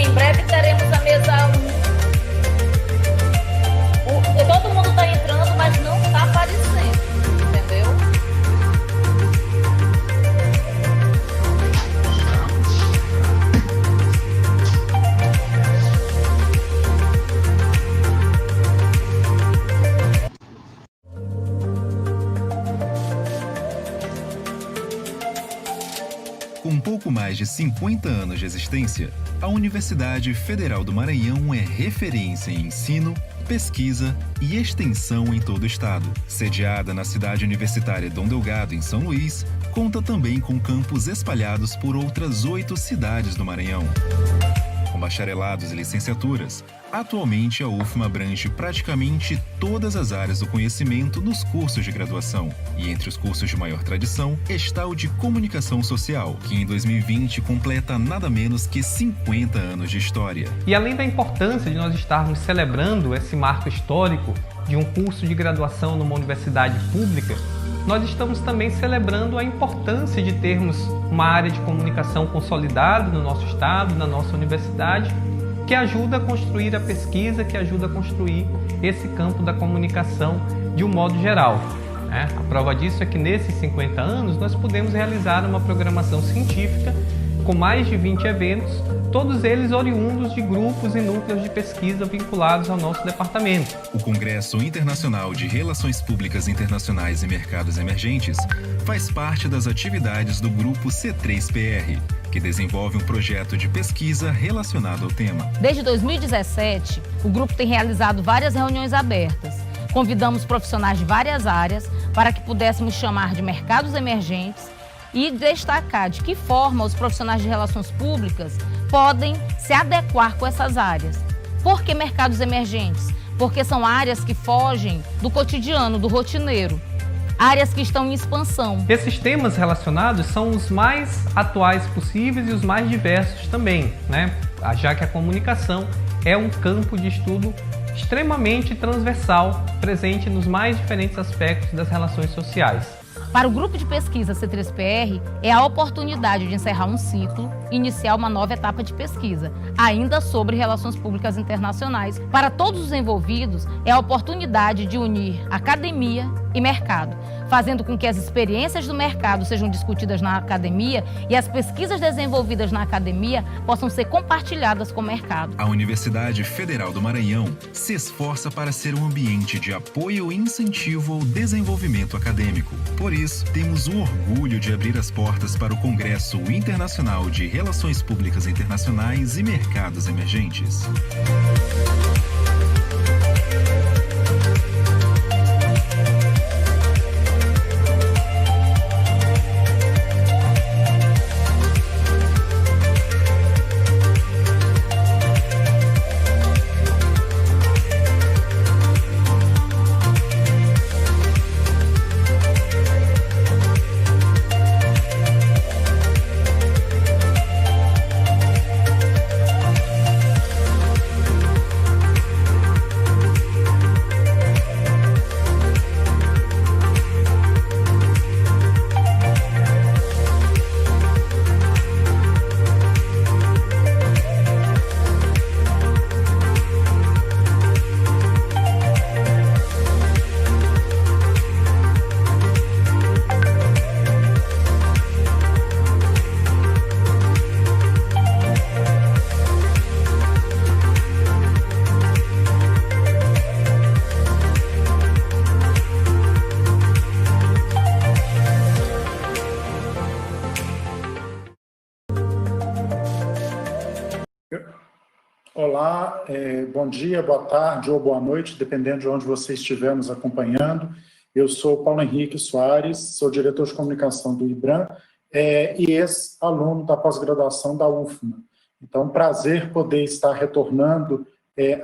Em breve teremos a mesa 1. Todo mundo está entrando, mas não está aparecendo, entendeu? Com pouco mais de 50 anos de existência, a Universidade Federal do Maranhão é referência em ensino, pesquisa e extensão em todo o estado. Sediada na cidade universitária Dom Delgado, em São Luís, conta também com campos espalhados por outras 8 cidades do Maranhão. Com bacharelados e licenciaturas, atualmente a UFMA abrange praticamente todas as áreas do conhecimento nos cursos de graduação. E entre os cursos de maior tradição está o de Comunicação Social, que em 2020 completa nada menos que 50 anos de história. E além da importância de nós estarmos celebrando esse marco histórico de um curso de graduação numa universidade pública, nós estamos também celebrando a importância de termos uma área de comunicação consolidada no nosso estado, na nossa universidade, que ajuda a construir a pesquisa, que ajuda a construir esse campo da comunicação de um modo geral. A prova disso é que nesses 50 anos nós pudemos realizar uma programação científica com mais de 20 eventos, todos eles oriundos de grupos e núcleos de pesquisa vinculados ao nosso departamento. O Congresso Internacional de Relações Públicas Internacionais e Mercados Emergentes faz parte das atividades do Grupo C3PR, que desenvolve um projeto de pesquisa relacionado ao tema. Desde 2017, o grupo tem realizado várias reuniões abertas. Convidamos profissionais de várias áreas para que pudéssemos chamar de mercados emergentes e destacar de que forma os profissionais de relações públicas podem se adequar com essas áreas. Por que mercados emergentes? Porque são áreas que fogem do cotidiano, do rotineiro. Áreas que estão em expansão. Esses temas relacionados são os mais atuais possíveis e os mais diversos também, já que a comunicação é um campo de estudo extremamente transversal, presente nos mais diferentes aspectos das relações sociais. Para o grupo de pesquisa C3PR, é a oportunidade de encerrar um ciclo e iniciar uma nova etapa de pesquisa, ainda sobre relações públicas internacionais. Para todos os envolvidos, é a oportunidade de unir academia e mercado, fazendo com que as experiências do mercado sejam discutidas na academia e as pesquisas desenvolvidas na academia possam ser compartilhadas com o mercado. A Universidade Federal do Maranhão se esforça para ser um ambiente de apoio e incentivo ao desenvolvimento acadêmico. Por isso, temos o orgulho de abrir as portas para o Congresso Internacional de Relações Públicas Internacionais e Mercados Emergentes. Olá, bom dia, boa tarde ou boa noite, dependendo de onde você estiver nos acompanhando. Eu sou Paulo Henrique Soares, sou diretor de comunicação do IBRAM e ex-aluno da pós-graduação da UFMA. Então, um prazer poder estar retornando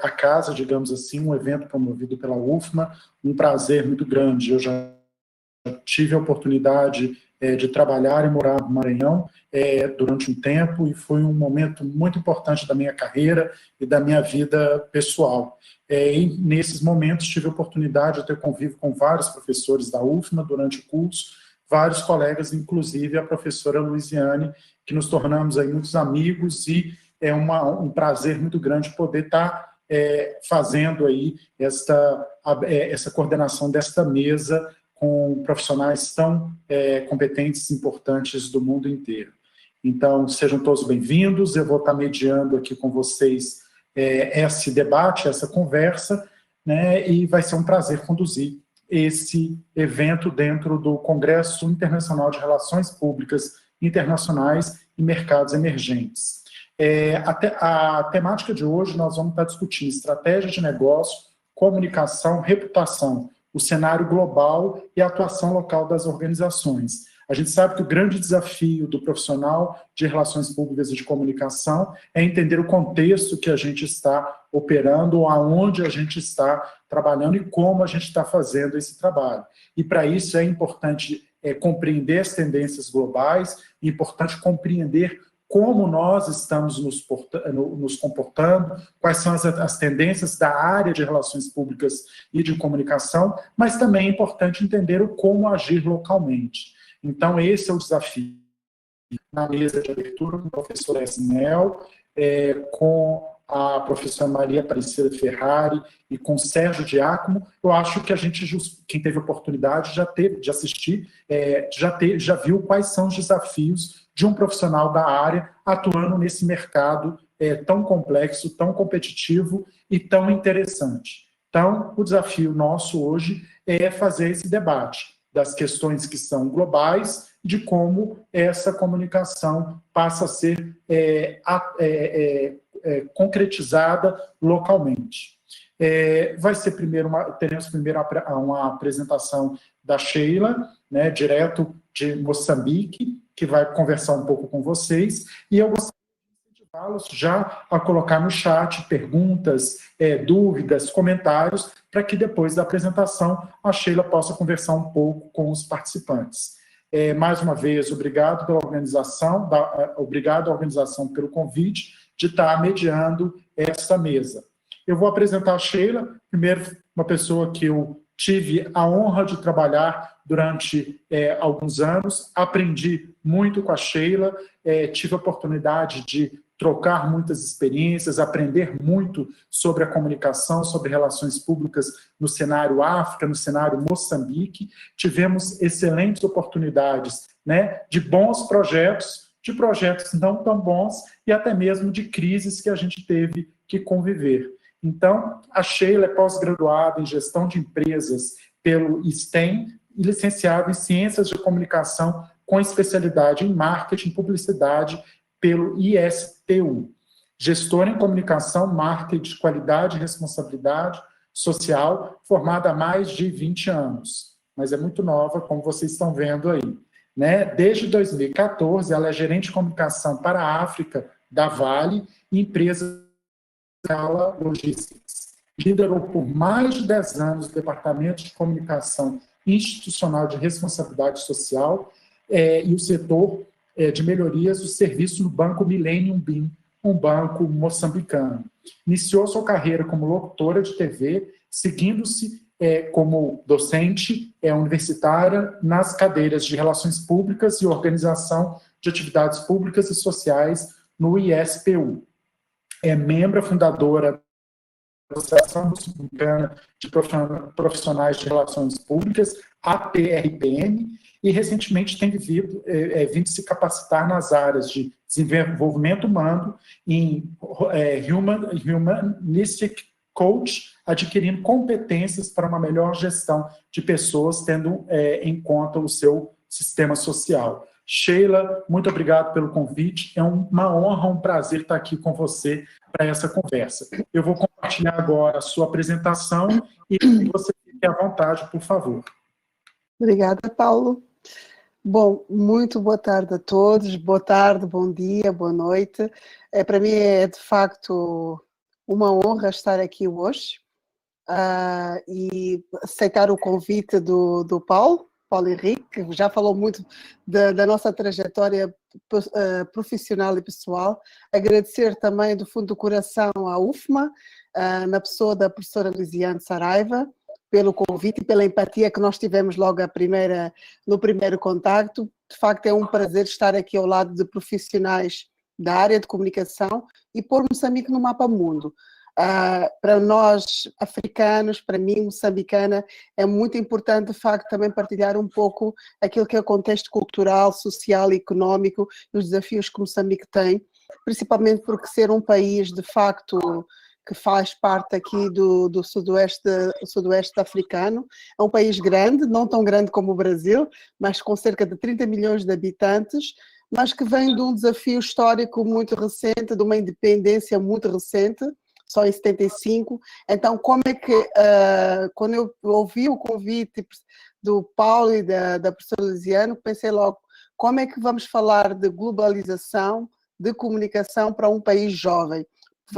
à casa, digamos assim, um evento promovido pela UFMA, um prazer muito grande. Eu já tive a oportunidade de trabalhar e morar no Maranhão durante um tempo e foi um momento muito importante da minha carreira e da minha vida pessoal. E nesses momentos tive a oportunidade de ter convívio com vários professores da UFMA durante o curso, vários colegas, inclusive a professora Luiziane, que nos tornamos aí muitos amigos e é um prazer muito grande poder estar fazendo aí essa coordenação desta mesa com profissionais tão competentes e importantes do mundo inteiro. Então, sejam todos bem-vindos, eu vou estar mediando aqui com vocês esse debate, essa conversa, né, e vai ser um prazer conduzir esse evento dentro do Congresso Internacional de Relações Públicas Internacionais e Mercados Emergentes. A temática de hoje nós vamos estar discutindo estratégia de negócio, comunicação, reputação, o cenário global e a atuação local das organizações. A gente sabe que o grande desafio do profissional de relações públicas e de comunicação é entender o contexto que a gente está operando, aonde a gente está trabalhando e como a gente está fazendo esse trabalho. E para isso é importante compreender as tendências globais, é importante compreender como nós estamos nos comportando, quais são as tendências da área de relações públicas e de comunicação, mas também é importante entender o como agir localmente. Então, esse é o desafio. Na mesa de abertura, com o professor Esnel, com a professora Maria Aparecida Ferrari e com o Sérgio Giacomo, eu acho que quem teve oportunidade de assistir, já viu quais são os desafios de um profissional da área atuando nesse mercado tão complexo, tão competitivo e tão interessante. Então, o desafio nosso hoje é fazer esse debate das questões que são globais, de como essa comunicação passa a ser concretizada localmente. Teremos primeiro uma apresentação da Sheila, né, direto de Moçambique, que vai conversar um pouco com vocês, e eu gostaria de incentivá-los já a colocar no chat perguntas, dúvidas, comentários, para que depois da apresentação a Sheila possa conversar um pouco com os participantes. Mais uma vez, obrigado pela organização, obrigado à organização pelo convite de estar mediando essa mesa. Eu vou apresentar a Sheila, primeiro uma pessoa que eu tive a honra de trabalhar durante alguns anos, aprendi muito com a Sheila, tive a oportunidade de trocar muitas experiências, aprender muito sobre a comunicação, sobre relações públicas no cenário África, no cenário Moçambique. Tivemos excelentes oportunidades, né, de bons projetos, de projetos não tão bons e até mesmo de crises que a gente teve que conviver. Então, a Sheila é pós-graduada em gestão de empresas pelo STEM e licenciada em ciências de comunicação com especialidade em marketing e publicidade pelo ISTU. Gestora em comunicação, marketing, qualidade e responsabilidade social, formada há mais de 20 anos. Mas é muito nova, como vocês estão vendo aí. Né? Desde 2014, ela é gerente de comunicação para a África da Vale, empresa Logistics. Liderou por mais de 10 anos o Departamento de Comunicação Institucional de Responsabilidade Social e o setor de melhorias do serviço no Banco Millennium BIM, um banco moçambicano. Iniciou sua carreira como locutora de TV, seguindo-se como docente universitária nas cadeiras de Relações Públicas e Organização de Atividades Públicas e Sociais no ISPU. É membro fundadora da Associação Moçambicana de Profissionais de Relações Públicas, APRPM, e recentemente tem vindo se capacitar nas áreas de desenvolvimento humano, em Humanistic Coach, adquirindo competências para uma melhor gestão de pessoas, tendo em conta o seu sistema social. Sheila, muito obrigado pelo convite. É uma honra, um prazer estar aqui com você para essa conversa. Eu vou compartilhar agora a sua apresentação e você fique à vontade, por favor. Obrigada, Paulo. Bom, muito boa tarde a todos. Boa tarde, bom dia, boa noite. Para mim é, de facto, uma honra estar aqui hoje e aceitar o convite do Paulo Henrique, que já falou muito da nossa trajetória profissional e pessoal. Agradecer também do fundo do coração à UFMA, na pessoa da professora Lisiane Saraiva, pelo convite e pela empatia que nós tivemos logo no primeiro contacto. De facto, é um prazer estar aqui ao lado de profissionais da área de comunicação e pôr Moçambique no mapa mundo. Para nós, africanos, para mim, moçambicana, é muito importante, de facto, também partilhar um pouco aquilo que é o contexto cultural, social e económico e os desafios que Moçambique tem, principalmente porque ser um país, de facto, que faz parte aqui do sudoeste africano, é um país grande, não tão grande como o Brasil, mas com cerca de 30 milhões de habitantes, mas que vem de um desafio histórico muito recente, de uma independência muito recente, só em 75. Então, como é que, quando eu ouvi o convite do Paulo e da professora Lisiane, pensei logo, como é que vamos falar de globalização, de comunicação para um país jovem?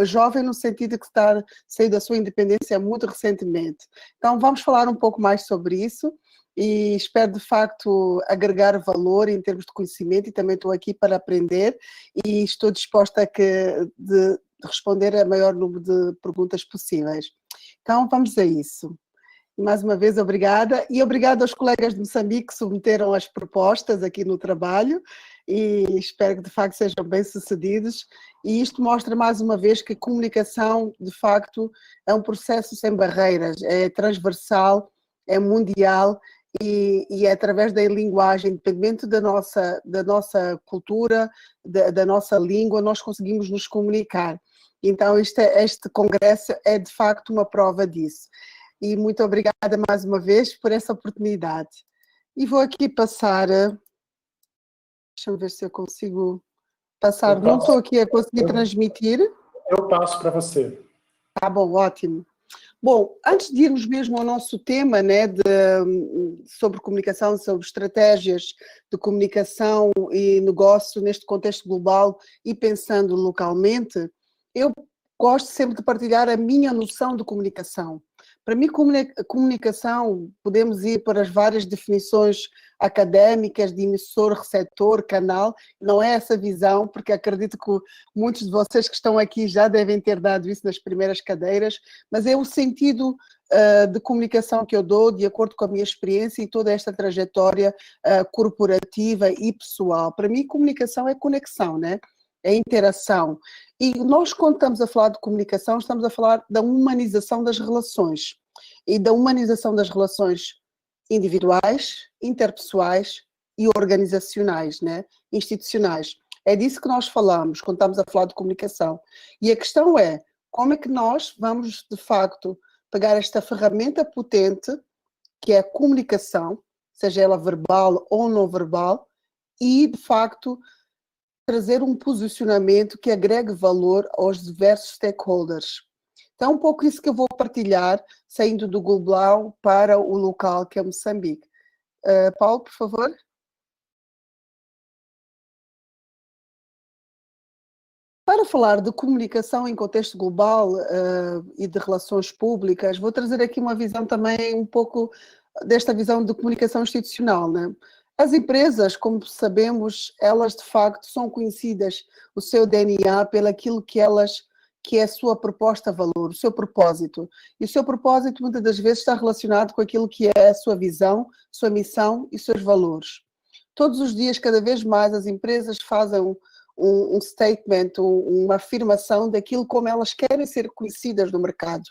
Jovem no sentido que está saindo da sua independência muito recentemente. Então, vamos falar um pouco mais sobre isso e espero, de facto, agregar valor em termos de conhecimento e também estou aqui para aprender e estou disposta a de responder a maior número de perguntas possíveis. Então, vamos a isso. Mais uma vez, obrigada. E obrigada aos colegas de Moçambique que submeteram as propostas aqui no trabalho e espero que, de facto, sejam bem-sucedidos. E isto mostra, mais uma vez, que a comunicação, de facto, é um processo sem barreiras, é transversal, é mundial e é através da linguagem, independente da nossa cultura, da nossa língua, nós conseguimos nos comunicar. Então, este congresso é, de facto, uma prova disso. E muito obrigada mais uma vez por essa oportunidade. E vou aqui passar, deixa-me ver se eu consigo passar, não estou aqui a conseguir transmitir. Eu passo para você. Tá bom, ótimo. Bom, antes de irmos mesmo ao nosso tema, né, sobre comunicação, sobre estratégias de comunicação e negócio neste contexto global e pensando localmente, eu gosto sempre de partilhar a minha noção de comunicação. Para mim, comunicação, podemos ir para as várias definições académicas de emissor, receptor, canal, não é essa visão, porque acredito que muitos de vocês que estão aqui já devem ter dado isso nas primeiras cadeiras, mas é o sentido de comunicação que eu dou, de acordo com a minha experiência e toda esta trajetória corporativa e pessoal. Para mim, comunicação é conexão, né? É interação. E nós, quando estamos a falar de comunicação, estamos a falar da humanização das relações. E da humanização das relações individuais, interpessoais e organizacionais, né? Institucionais. É disso que nós falamos quando estamos a falar de comunicação. E a questão é, como é que nós vamos, de facto, pegar esta ferramenta potente, que é a comunicação, seja ela verbal ou não verbal, e, de facto, trazer um posicionamento que agregue valor aos diversos stakeholders. Então, é um pouco isso que eu vou partilhar, saindo do global para o local, que é Moçambique. Paulo, por favor. Para falar de comunicação em contexto global e de relações públicas, vou trazer aqui uma visão também um pouco desta visão de comunicação institucional, né? As empresas, como sabemos, elas de facto são conhecidas, o seu DNA, pelo aquilo que é a sua proposta de valor, o seu propósito. E o seu propósito muitas das vezes está relacionado com aquilo que é a sua visão, sua missão e seus valores. Todos os dias, cada vez mais, as empresas fazem um statement, uma afirmação daquilo como elas querem ser conhecidas no mercado.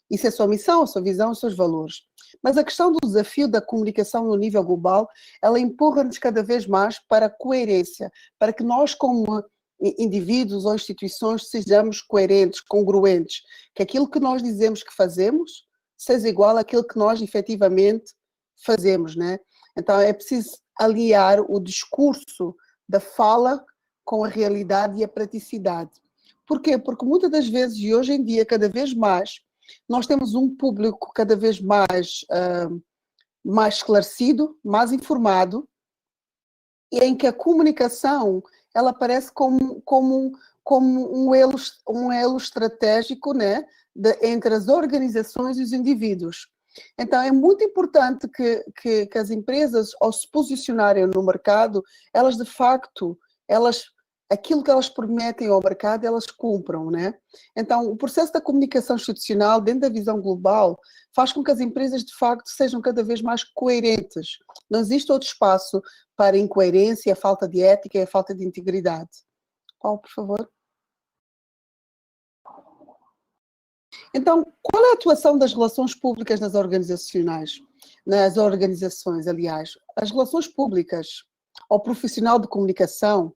Isso é a sua missão, a sua visão, os seus valores. Mas a questão do desafio da comunicação no nível global, ela empurra-nos cada vez mais para a coerência, para que nós, como indivíduos ou instituições, sejamos coerentes, congruentes, que aquilo que nós dizemos que fazemos seja igual àquilo que nós efetivamente fazemos, né? Então é preciso aliar o discurso da fala com a realidade e a praticidade. Por quê? Porque muitas das vezes, e hoje em dia, cada vez mais, nós temos um público cada vez mais esclarecido, mais informado, e em que a comunicação ela aparece como um elo estratégico, né, entre as organizações e os indivíduos. Então é muito importante que as empresas, ao se posicionarem no mercado, elas de facto, aquilo que elas prometem ao mercado, elas cumpram, né? Então, o processo da comunicação institucional, dentro da visão global, faz com que as empresas, de facto, sejam cada vez mais coerentes. Não existe outro espaço para a incoerência, a falta de ética e a falta de integridade. Paulo, por favor. Então, qual é a atuação das relações públicas nas organizações, aliás? As relações públicas ao profissional de comunicação,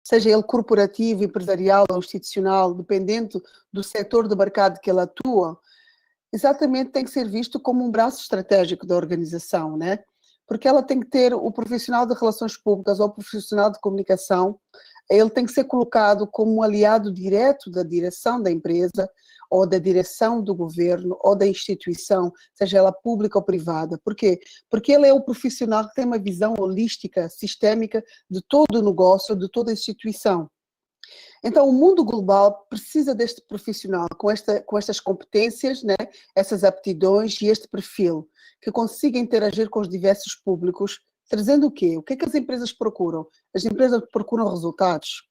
seja ele corporativo, empresarial ou institucional, dependendo do setor do mercado que ele atua, exatamente tem que ser visto como um braço estratégico da organização, né? Porque ela tem que ter o profissional de relações públicas ou o profissional de comunicação, ele tem que ser colocado como um aliado direto da direção da empresa, ou da direção do governo, ou da instituição, seja ela pública ou privada. Por quê? Porque ele é o profissional que tem uma visão holística, sistémica, de todo o negócio, de toda a instituição. Então, o mundo global precisa deste profissional com estas competências, né, essas aptidões e este perfil, que consiga interagir com os diversos públicos, trazendo o quê? O que é que as empresas procuram? As empresas procuram resultados.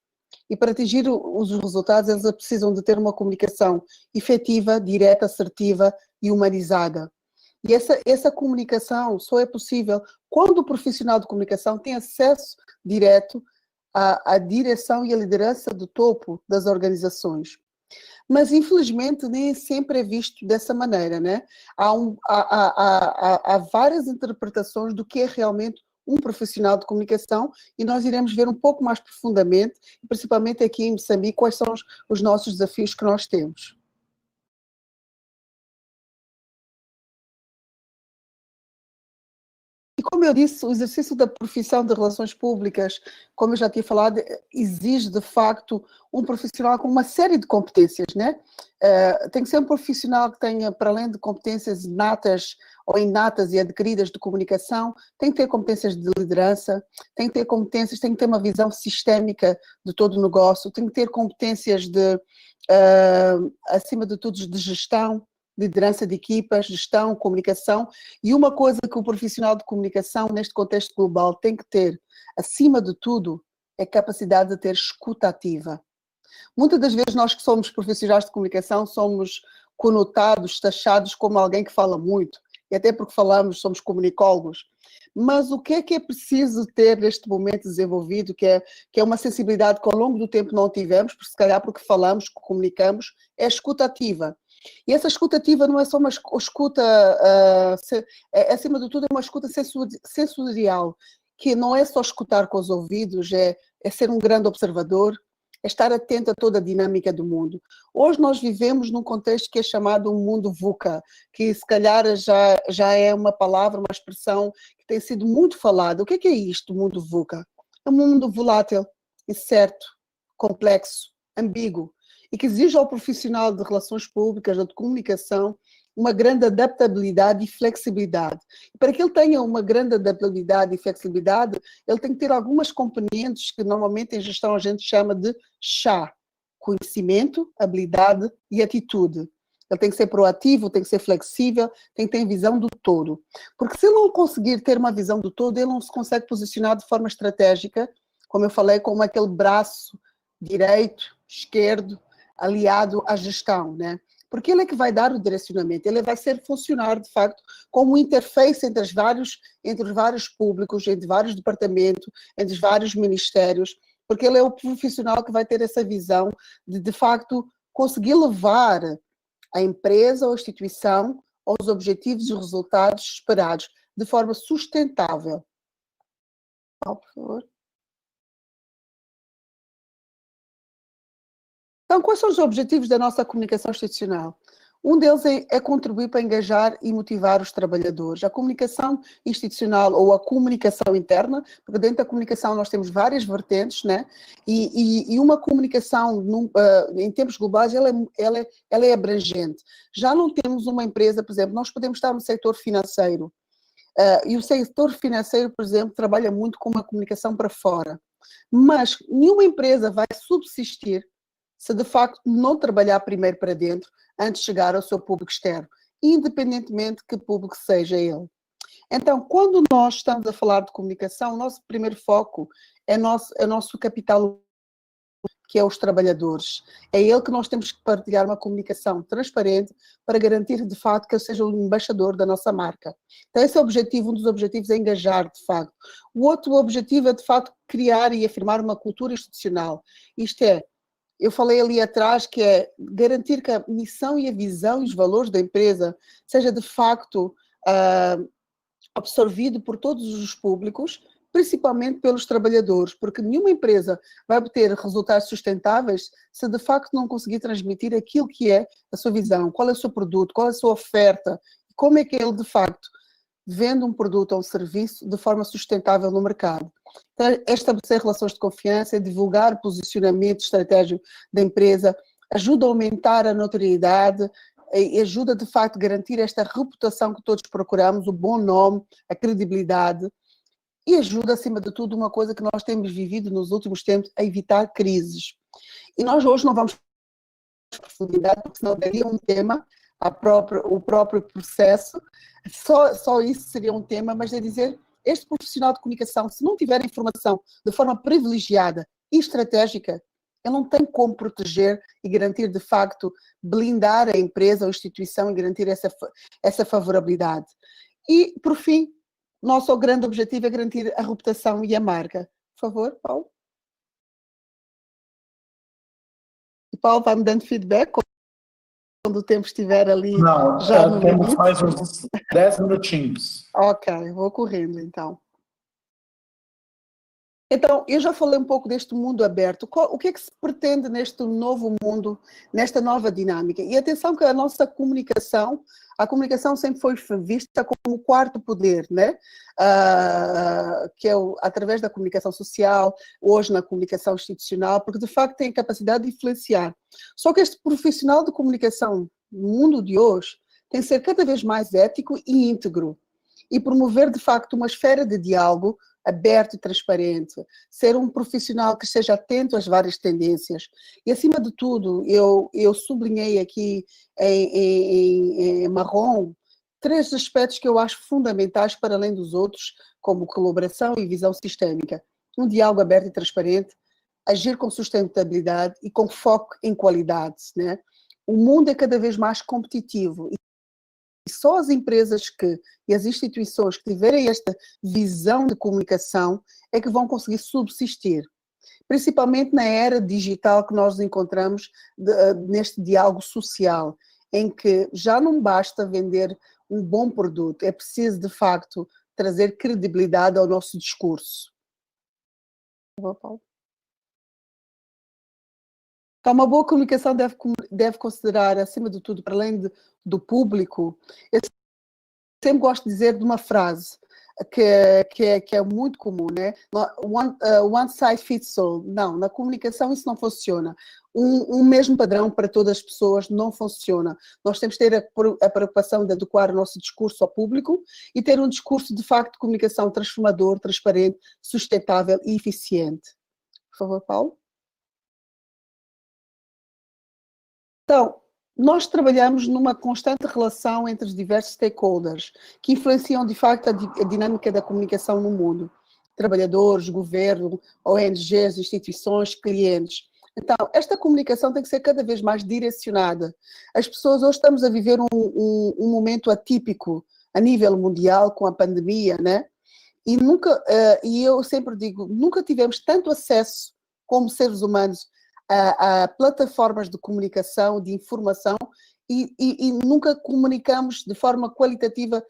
E para atingir os resultados, elas precisam de ter uma comunicação efetiva, direta, assertiva e humanizada. E essa comunicação só é possível quando o profissional de comunicação tem acesso direto à direção e à liderança do topo das organizações. Mas, infelizmente, nem sempre é visto dessa maneira, né? Há várias interpretações do que é realmente um profissional de comunicação e nós iremos ver um pouco mais profundamente, principalmente aqui em Moçambique, quais são os nossos desafios que nós temos. E como eu disse, o exercício da profissão de relações públicas, como eu já tinha falado, exige de facto um profissional com uma série de competências, né? Tem que ser um profissional que tenha, para além de competências inatas ou inatas e adquiridas de comunicação, tem que ter competências de liderança, tem que ter competências, tem que ter uma visão sistémica de todo o negócio, tem que ter competências de, acima de tudo, de gestão, liderança de equipas, gestão, comunicação, e uma coisa que o profissional de comunicação neste contexto global tem que ter, acima de tudo, é capacidade de ter escuta ativa. Muitas das vezes nós que somos profissionais de comunicação somos conotados, taxados como alguém que fala muito, e até porque falamos, somos comunicólogos, mas o que é preciso ter neste momento desenvolvido, que é uma sensibilidade que ao longo do tempo não tivemos, porque se calhar porque falamos, comunicamos, é a escuta ativa. E essa escuta ativa não é só uma escuta, acima de tudo é uma escuta sensorial, que não é só escutar com os ouvidos, é ser um grande observador, é estar atento a toda a dinâmica do mundo. Hoje nós vivemos num contexto que é chamado um mundo VUCA, que se calhar já é uma palavra, uma expressão que tem sido muito falada. O que é isto, o mundo VUCA? É um mundo volátil, incerto, complexo, ambíguo, e que exige ao profissional de relações públicas, de comunicação, uma grande adaptabilidade e flexibilidade. E para que ele tenha uma grande adaptabilidade e flexibilidade, ele tem que ter algumas componentes que normalmente em gestão a gente chama de CHA: conhecimento, habilidade e atitude. Ele tem que ser proativo, tem que ser flexível, tem que ter visão do todo. Porque se ele não conseguir ter uma visão do todo, ele não se consegue posicionar de forma estratégica, como eu falei, como aquele braço direito, esquerdo, aliado à gestão, né? Porque ele é que vai dar o direcionamento, ele vai funcionar, de facto, como interface entre os vários públicos, entre vários departamentos, entre os vários ministérios, porque ele é o profissional que vai ter essa visão de facto, conseguir levar a empresa ou a instituição aos objetivos e resultados esperados de forma sustentável. Por favor. Então, quais são os objetivos da nossa comunicação institucional? Um deles é contribuir para engajar e motivar os trabalhadores. A comunicação institucional ou a comunicação interna, porque dentro da comunicação nós temos várias vertentes, né? E uma comunicação em tempos globais ela é abrangente. Já não temos uma empresa, por exemplo, nós podemos estar no setor financeiro, e o setor financeiro, por exemplo, trabalha muito com uma comunicação para fora, mas nenhuma empresa vai subsistir se de facto não trabalhar primeiro para dentro, antes de chegar ao seu público externo, independentemente que público seja ele. Então, quando nós estamos a falar de comunicação, o nosso primeiro foco é nosso capital, que é os trabalhadores. É ele que nós temos que partilhar uma comunicação transparente para garantir, de facto, que ele seja o embaixador da nossa marca. Então, esse é o objetivo, um dos objetivos é engajar, de facto. O outro objetivo é, de facto, criar e afirmar uma cultura institucional. Isto é, eu falei ali atrás que é garantir que a missão e a visão e os valores da empresa seja, de facto, absorvido por todos os públicos, principalmente pelos trabalhadores, porque nenhuma empresa vai obter resultados sustentáveis se de facto não conseguir transmitir aquilo que é a sua visão, qual é o seu produto, qual é a sua oferta, como é que ele de facto vende um produto ou um serviço de forma sustentável no mercado. Então, é estabelecer relações de confiança, divulgar o posicionamento estratégico da empresa, ajuda a aumentar a notoriedade e ajuda de facto a garantir esta reputação que todos procuramos, o bom nome, a credibilidade, e ajuda, acima de tudo, uma coisa que nós temos vivido nos últimos tempos, a evitar crises. E nós hoje não vamos em profundidade, porque senão daria um tema, o próprio processo, só isso seria um tema, mas é dizer, este profissional de comunicação, se não tiver informação de forma privilegiada e estratégica, ele não tem como proteger e garantir, de facto, blindar a empresa ou a instituição e garantir essa favorabilidade. E, por fim, nosso grande objetivo é garantir a reputação e a marca. Por favor, Paulo. O Paulo vai me dando feedback quando o tempo estiver ali. Não, já no temos limite. mais uns 10 minutinhos. Ok, vou correndo então. Então, eu já falei um pouco deste mundo aberto. O que é que se pretende neste novo mundo, nesta nova dinâmica? E atenção que a nossa comunicação, a comunicação sempre foi vista como o quarto poder, né? Que é através da comunicação social, hoje na comunicação institucional, porque de facto tem capacidade de influenciar. Só que este profissional de comunicação no mundo de hoje tem que ser cada vez mais ético e íntegro e promover de facto uma esfera de diálogo aberto e transparente, ser um profissional que esteja atento às várias tendências. E, acima de tudo, eu sublinhei aqui em marrom 3 aspectos que eu acho fundamentais para além dos outros, como colaboração e visão sistémica. Um diálogo aberto e transparente, agir com sustentabilidade e com foco em qualidade, né? O mundo é cada vez mais competitivo e só as empresas e as instituições que tiverem esta visão de comunicação é que vão conseguir subsistir. Principalmente na era digital que nós encontramos neste diálogo social, em que já não basta vender um bom produto, é preciso de facto trazer credibilidade ao nosso discurso. Então, uma boa comunicação deve considerar, acima de tudo, para além do público, eu sempre gosto de dizer de uma frase que é muito comum, né? One size fits all. Não, na comunicação isso não funciona. Um mesmo padrão para todas as pessoas não funciona. Nós temos que ter a preocupação de adequar o nosso discurso ao público e ter um discurso, de facto, de comunicação transformador, transparente, sustentável e eficiente. Por favor, Paulo. Então, nós trabalhamos numa constante relação entre os diversos stakeholders que influenciam, de facto, a dinâmica da comunicação no mundo. Trabalhadores, governo, ONGs, instituições, clientes. Então, esta comunicação tem que ser cada vez mais direcionada. As pessoas, hoje estamos a viver um momento atípico a nível mundial com a pandemia, né? E eu sempre digo, nunca tivemos tanto acesso como seres humanos a plataformas de comunicação, de informação, e nunca comunicamos de forma qualitativa,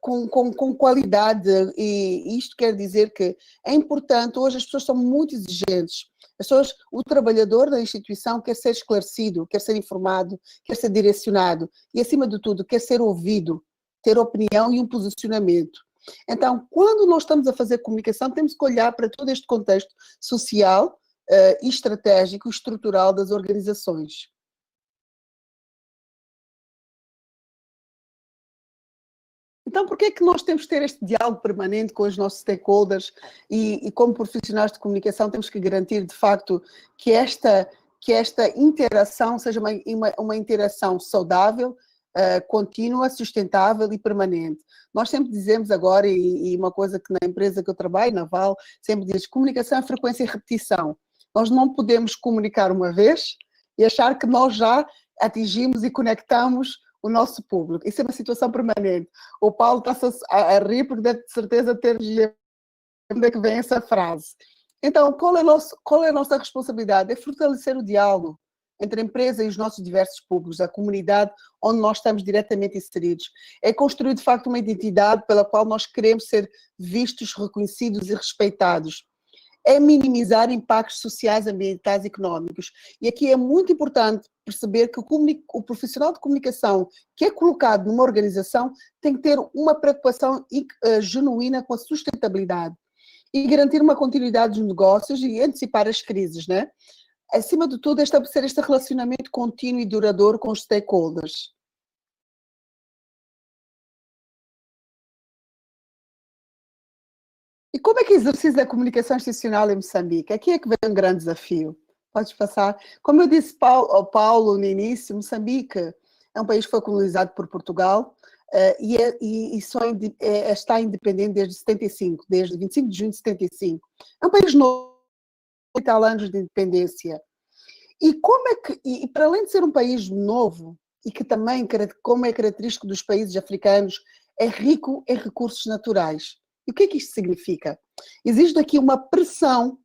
com qualidade, e isto quer dizer que é importante, hoje as pessoas são muito exigentes, o trabalhador da instituição quer ser esclarecido, quer ser informado, quer ser direcionado, e acima de tudo quer ser ouvido, ter opinião e um posicionamento. Então, quando nós estamos a fazer comunicação, temos que olhar para todo este contexto social, estratégico e estrutural das organizações. Então, por que é que nós temos que ter este diálogo permanente com os nossos stakeholders e como profissionais de comunicação temos que garantir, de facto, que esta interação seja uma interação saudável, contínua, sustentável e permanente. Nós sempre dizemos agora, e uma coisa que na empresa que eu trabalho, na Val, sempre diz, comunicação é frequência e repetição. Nós não podemos comunicar uma vez e achar que nós já atingimos e conectamos o nosso público. Isso é uma situação permanente. O Paulo está-se a rir porque deve de certeza ter de onde é que vem essa frase. Então, qual é a nossa responsabilidade? É fortalecer o diálogo entre a empresa e os nossos diversos públicos, a comunidade onde nós estamos diretamente inseridos. É construir, de facto, uma identidade pela qual nós queremos ser vistos, reconhecidos e respeitados. É minimizar impactos sociais, ambientais e económicos. E aqui é muito importante perceber que o profissional de comunicação que é colocado numa organização tem que ter uma preocupação genuína com a sustentabilidade e garantir uma continuidade dos negócios e antecipar as crises, né? Acima de tudo, estabelecer este relacionamento contínuo e duradouro com os stakeholders. E como é que exercício da comunicação institucional em Moçambique? Aqui é que vem um grande desafio. Podes passar. Como eu disse ao Paulo no início, Moçambique é um país que foi colonizado por Portugal e está independente desde 75, desde 25 de junho de 75. É um país novo, 80 anos de independência. E para além de ser um país novo, e que também, como é característico dos países africanos, é rico em recursos naturais. E o que é que isto significa? Existe aqui uma pressão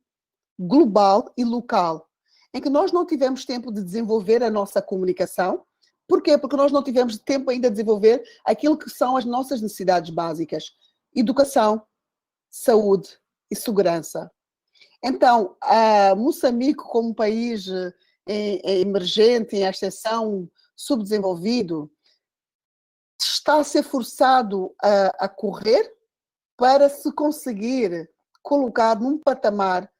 global e local, em que nós não tivemos tempo de desenvolver a nossa comunicação. Por quê? Porque nós não tivemos tempo ainda de desenvolver aquilo que são as nossas necessidades básicas. Educação, saúde e segurança. Então, Moçambique, como um país emergente, em ascensão, subdesenvolvido, está a ser forçado a correr para se conseguir colocar num patamar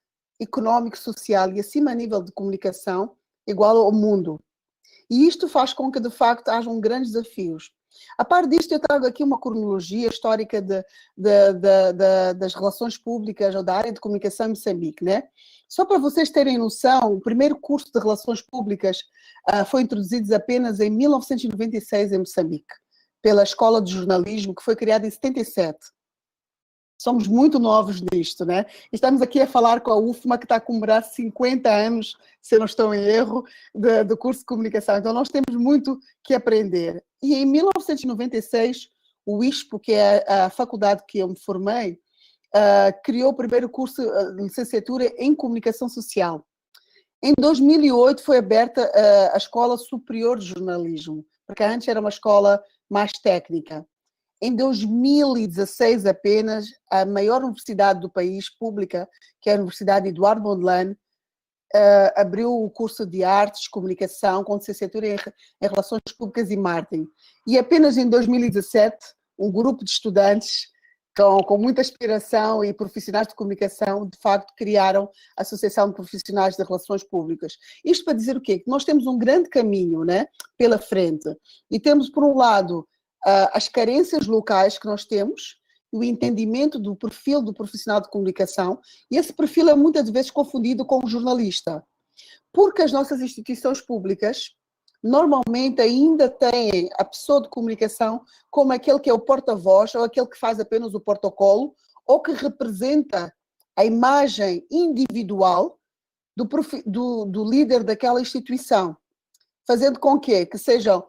económico, social e acima a nível de comunicação igual ao mundo. E isto faz com que, de facto, hajam grandes desafios. A par disto, eu trago aqui uma cronologia histórica das relações públicas ou da área de comunicação em Moçambique, né? Só para vocês terem noção, o primeiro curso de relações públicas foi introduzido apenas em 1996 em Moçambique, pela Escola de Jornalismo, que foi criada em 77. Somos muito novos nisto, né? Estamos aqui a falar com a UFMA, que está a comemorar 50 anos, se eu não estou em erro, do curso de comunicação. Então, nós temos muito que aprender. E em 1996, o ISPO, que é a faculdade que eu me formei, criou o primeiro curso de licenciatura em comunicação social. Em 2008 foi aberta a Escola Superior de Jornalismo, porque antes era uma escola mais técnica. Em 2016 apenas, a maior universidade do país, pública, que é a Universidade Eduardo Mondlane, abriu o curso de Artes, Comunicação, com licenciatura em Relações Públicas e Marketing. E apenas em 2017, um grupo de estudantes com muita aspiração e profissionais de comunicação, de facto, criaram a Associação de Profissionais de Relações Públicas. Isto para dizer o quê? Que nós temos um grande caminho, né, pela frente. E temos, por um lado, as carências locais que nós temos, o entendimento do perfil do profissional de comunicação, e esse perfil é muitas vezes confundido com o jornalista, porque as nossas instituições públicas normalmente ainda têm a pessoa de comunicação como aquele que é o porta-voz, ou aquele que faz apenas o protocolo, ou que representa a imagem individual do líder daquela instituição, fazendo com que sejam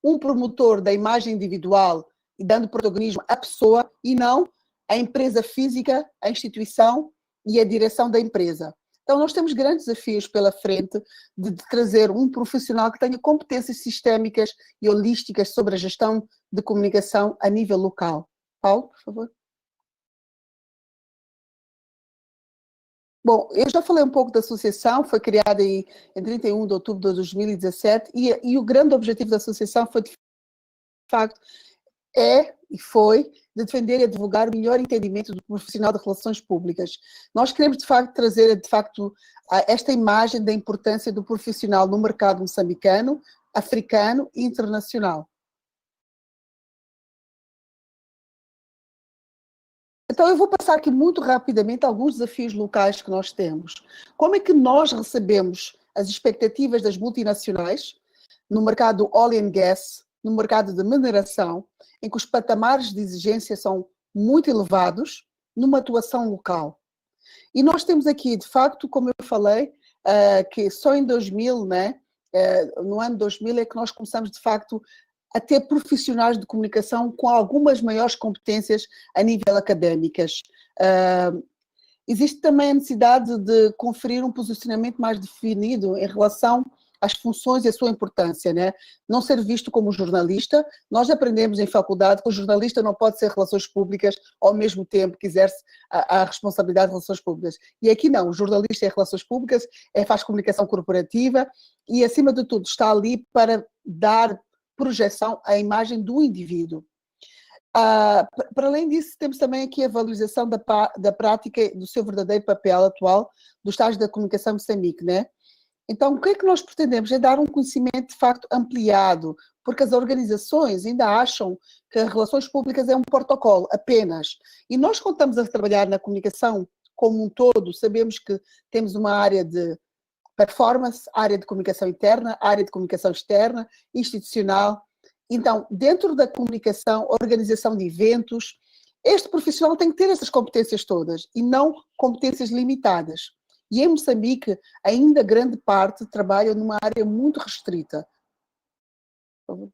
um promotor da imagem individual e dando protagonismo à pessoa e não à empresa física, à instituição e à direção da empresa. Então, nós temos grandes desafios pela frente de trazer um profissional que tenha competências sistémicas e holísticas sobre a gestão de comunicação a nível local. Paulo, por favor. Bom, eu já falei um pouco da associação, foi criada em 31 de outubro de 2017 e o grande objetivo da associação foi, de facto, foi de defender e divulgar o melhor entendimento do profissional de relações públicas. Nós queremos, de facto, trazer, esta imagem da importância do profissional no mercado moçambicano, africano e internacional. Então, eu vou passar aqui muito rapidamente alguns desafios locais que nós temos. Como é que nós recebemos as expectativas das multinacionais no mercado oil and gas, no mercado de mineração, em que os patamares de exigência são muito elevados, numa atuação local? E nós temos aqui, de facto, como eu falei, que só em 2000, né, no ano 2000 é que nós começamos, de facto, a ter profissionais de comunicação com algumas maiores competências a nível académicas. Existe também a necessidade de conferir um posicionamento mais definido em relação às funções e a sua importância, né? Não ser visto como jornalista. Nós aprendemos em faculdade que o jornalista não pode ser relações públicas ao mesmo tempo que exerce a responsabilidade de relações públicas. E aqui não, o jornalista é relações públicas, faz comunicação corporativa e, acima de tudo, está ali para dar projeção à imagem do indivíduo. Para além disso, temos também aqui a valorização da prática do seu verdadeiro papel atual do estágio da comunicação em Moçambique, né? Então, o que é que nós pretendemos? É dar um conhecimento de facto ampliado, porque as organizações ainda acham que as relações públicas é um protocolo apenas. E nós, quando estamos a trabalhar na comunicação como um todo, sabemos que temos uma área de performance, área de comunicação interna, área de comunicação externa, institucional. Então, dentro da comunicação, organização de eventos, este profissional tem que ter essas competências todas e não competências limitadas. E em Moçambique, ainda grande parte trabalha numa área muito restrita. Por favor.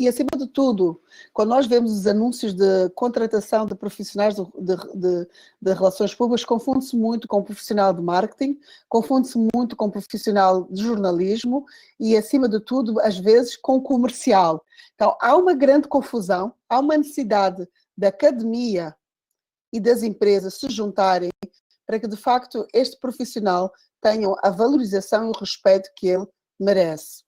E, acima de tudo, quando nós vemos os anúncios de contratação de profissionais de relações públicas, confunde-se muito com profissional de marketing, confunde-se muito com profissional de jornalismo e, acima de tudo, às vezes, com comercial. Então, há uma grande confusão, há uma necessidade da academia e das empresas se juntarem para que, de facto, este profissional tenha a valorização e o respeito que ele merece.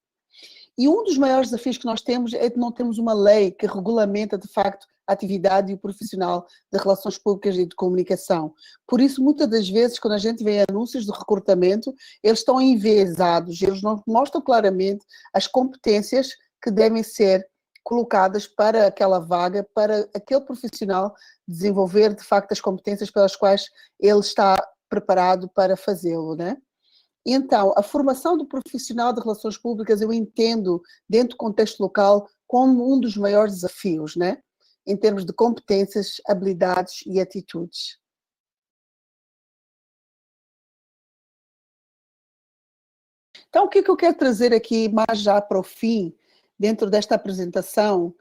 E um dos maiores desafios que nós temos é de não termos uma lei que regulamenta, de facto, a atividade e o profissional de relações públicas e de comunicação. Por isso, muitas das vezes, quando a gente vê anúncios de recrutamento, eles estão enviesados, eles não mostram claramente as competências que devem ser colocadas para aquela vaga, para aquele profissional desenvolver, de facto, as competências pelas quais ele está preparado para fazê-lo, né? Então, a formação do profissional de relações públicas eu entendo, dentro do contexto local, como um dos maiores desafios, né? Em termos de competências, habilidades e atitudes. Então, o que eu quero trazer aqui mais já para o fim, dentro desta apresentação,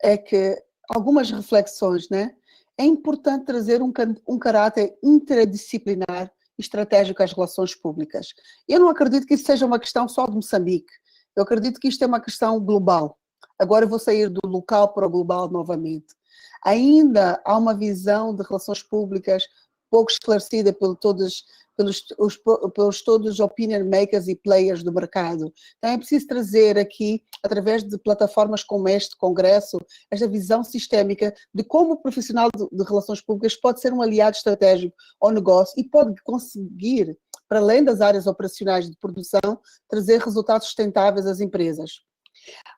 é que algumas reflexões, né? É importante trazer um caráter interdisciplinar estratégico às relações públicas. Eu não acredito que isso seja uma questão só de Moçambique. Eu acredito que isto é uma questão global. Agora eu vou sair do local para o global novamente. Ainda há uma visão de relações públicas pouco esclarecida pelos todos os opinion makers e players do mercado. Então é preciso trazer aqui, através de plataformas como este congresso, esta visão sistémica de como o profissional de relações públicas pode ser um aliado estratégico ao negócio e pode conseguir, para além das áreas operacionais de produção, trazer resultados sustentáveis às empresas.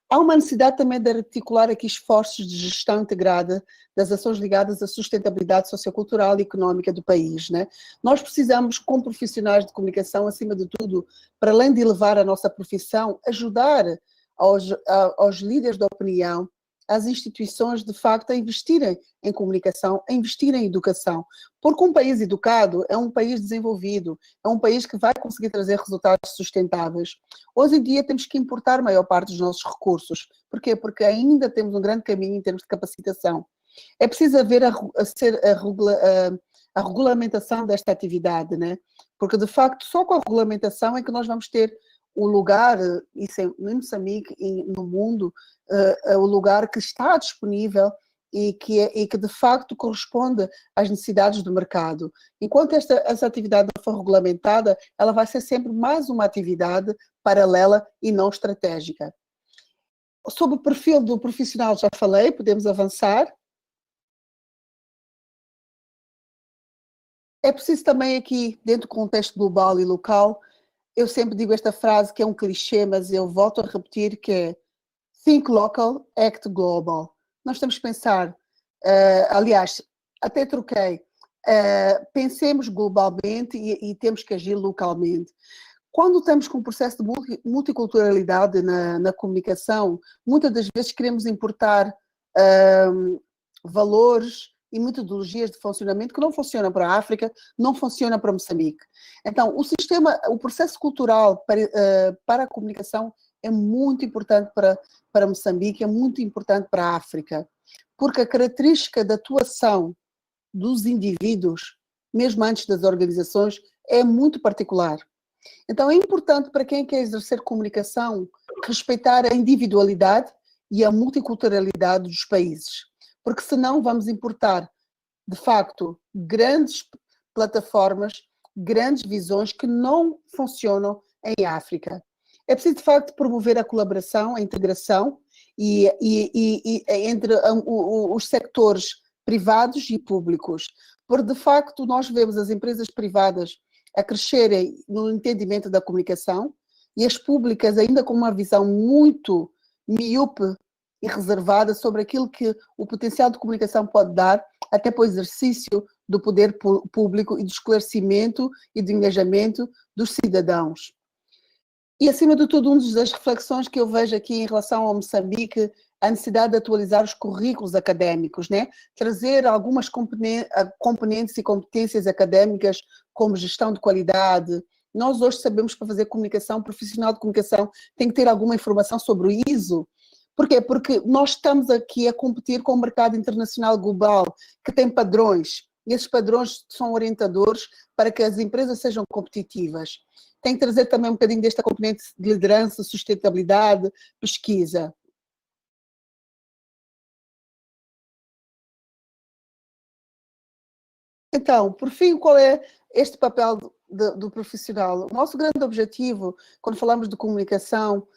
Há uma necessidade também de articular aqui esforços de gestão integrada das ações ligadas à sustentabilidade sociocultural e económica do país, né? Nós precisamos, como profissionais de comunicação, acima de tudo, para além de elevar a nossa profissão, ajudar aos líderes da opinião, às instituições, de facto, a investirem em comunicação, a investirem em educação. Porque um país educado é um país desenvolvido, é um país que vai conseguir trazer resultados sustentáveis. Hoje em dia temos que importar a maior parte dos nossos recursos. Porquê? Porque ainda temos um grande caminho em termos de capacitação. É preciso haver a regulamentação desta atividade, né? Porque, de facto, só com a regulamentação é que nós vamos ter o lugar, isso é em Moçambique e no mundo, o lugar que está disponível e que de facto corresponde às necessidades do mercado. Enquanto essa atividade não for regulamentada, ela vai ser sempre mais uma atividade paralela e não estratégica. Sobre o perfil do profissional já falei, podemos avançar. É preciso também aqui, dentro do contexto global e local, eu sempre digo esta frase que é um clichê, mas eu volto a repetir, que é think local, act global. Nós temos que pensar, aliás, até troquei, pensemos globalmente e temos que agir localmente. Quando estamos com um processo de multiculturalidade na comunicação, muitas das vezes queremos importar valores e metodologias de funcionamento que não funcionam para a África, não funcionam para Moçambique. Então, o processo cultural para a comunicação é muito importante para Moçambique, é muito importante para a África, porque a característica da atuação dos indivíduos, mesmo antes das organizações, é muito particular. Então, é importante para quem quer exercer comunicação respeitar a individualidade e a multiculturalidade dos países, porque senão vamos importar, de facto, grandes plataformas, grandes visões que não funcionam em África. É preciso, de facto, promover a colaboração, a integração entre os sectores privados e públicos, porque, de facto, nós vemos as empresas privadas a crescerem no entendimento da comunicação e as públicas ainda com uma visão muito míope e reservada sobre aquilo que o potencial de comunicação pode dar até para o exercício do poder público e do esclarecimento e do engajamento dos cidadãos. E, acima de tudo, uma das reflexões que eu vejo aqui em relação ao Moçambique, a necessidade de atualizar os currículos académicos, né? Trazer algumas componentes e competências académicas, como gestão de qualidade. Nós hoje sabemos que para fazer comunicação, profissional de comunicação tem que ter alguma informação sobre o ISO. Por quê? Porque nós estamos aqui a competir com o mercado internacional global, que tem padrões, e esses padrões são orientadores para que as empresas sejam competitivas. Tem que trazer também um bocadinho desta componente de liderança, sustentabilidade, pesquisa. Então, por fim, qual é este papel do profissional? O nosso grande objetivo, quando falamos de comunicação,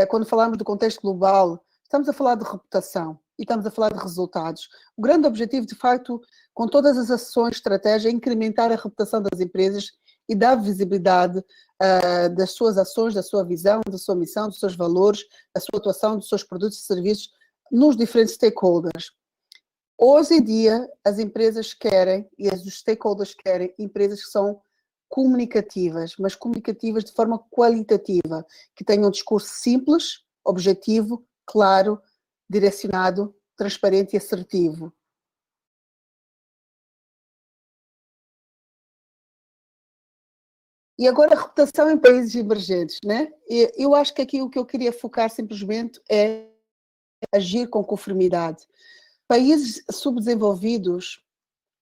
quando falamos do contexto global, estamos a falar de reputação e estamos a falar de resultados. O grande objetivo, de facto, com todas as ações, estratégias, é incrementar a reputação das empresas e dar visibilidade das suas ações, da sua visão, da sua missão, dos seus valores, da sua atuação, dos seus produtos e serviços nos diferentes stakeholders. Hoje em dia, as empresas querem, e os stakeholders querem, empresas que são comunicativas, mas comunicativas de forma qualitativa, que tenham um discurso simples, objetivo, claro, direcionado, transparente e assertivo. E agora a reputação em países emergentes, né? Eu acho que aqui o que eu queria focar simplesmente é agir com conformidade. Países subdesenvolvidos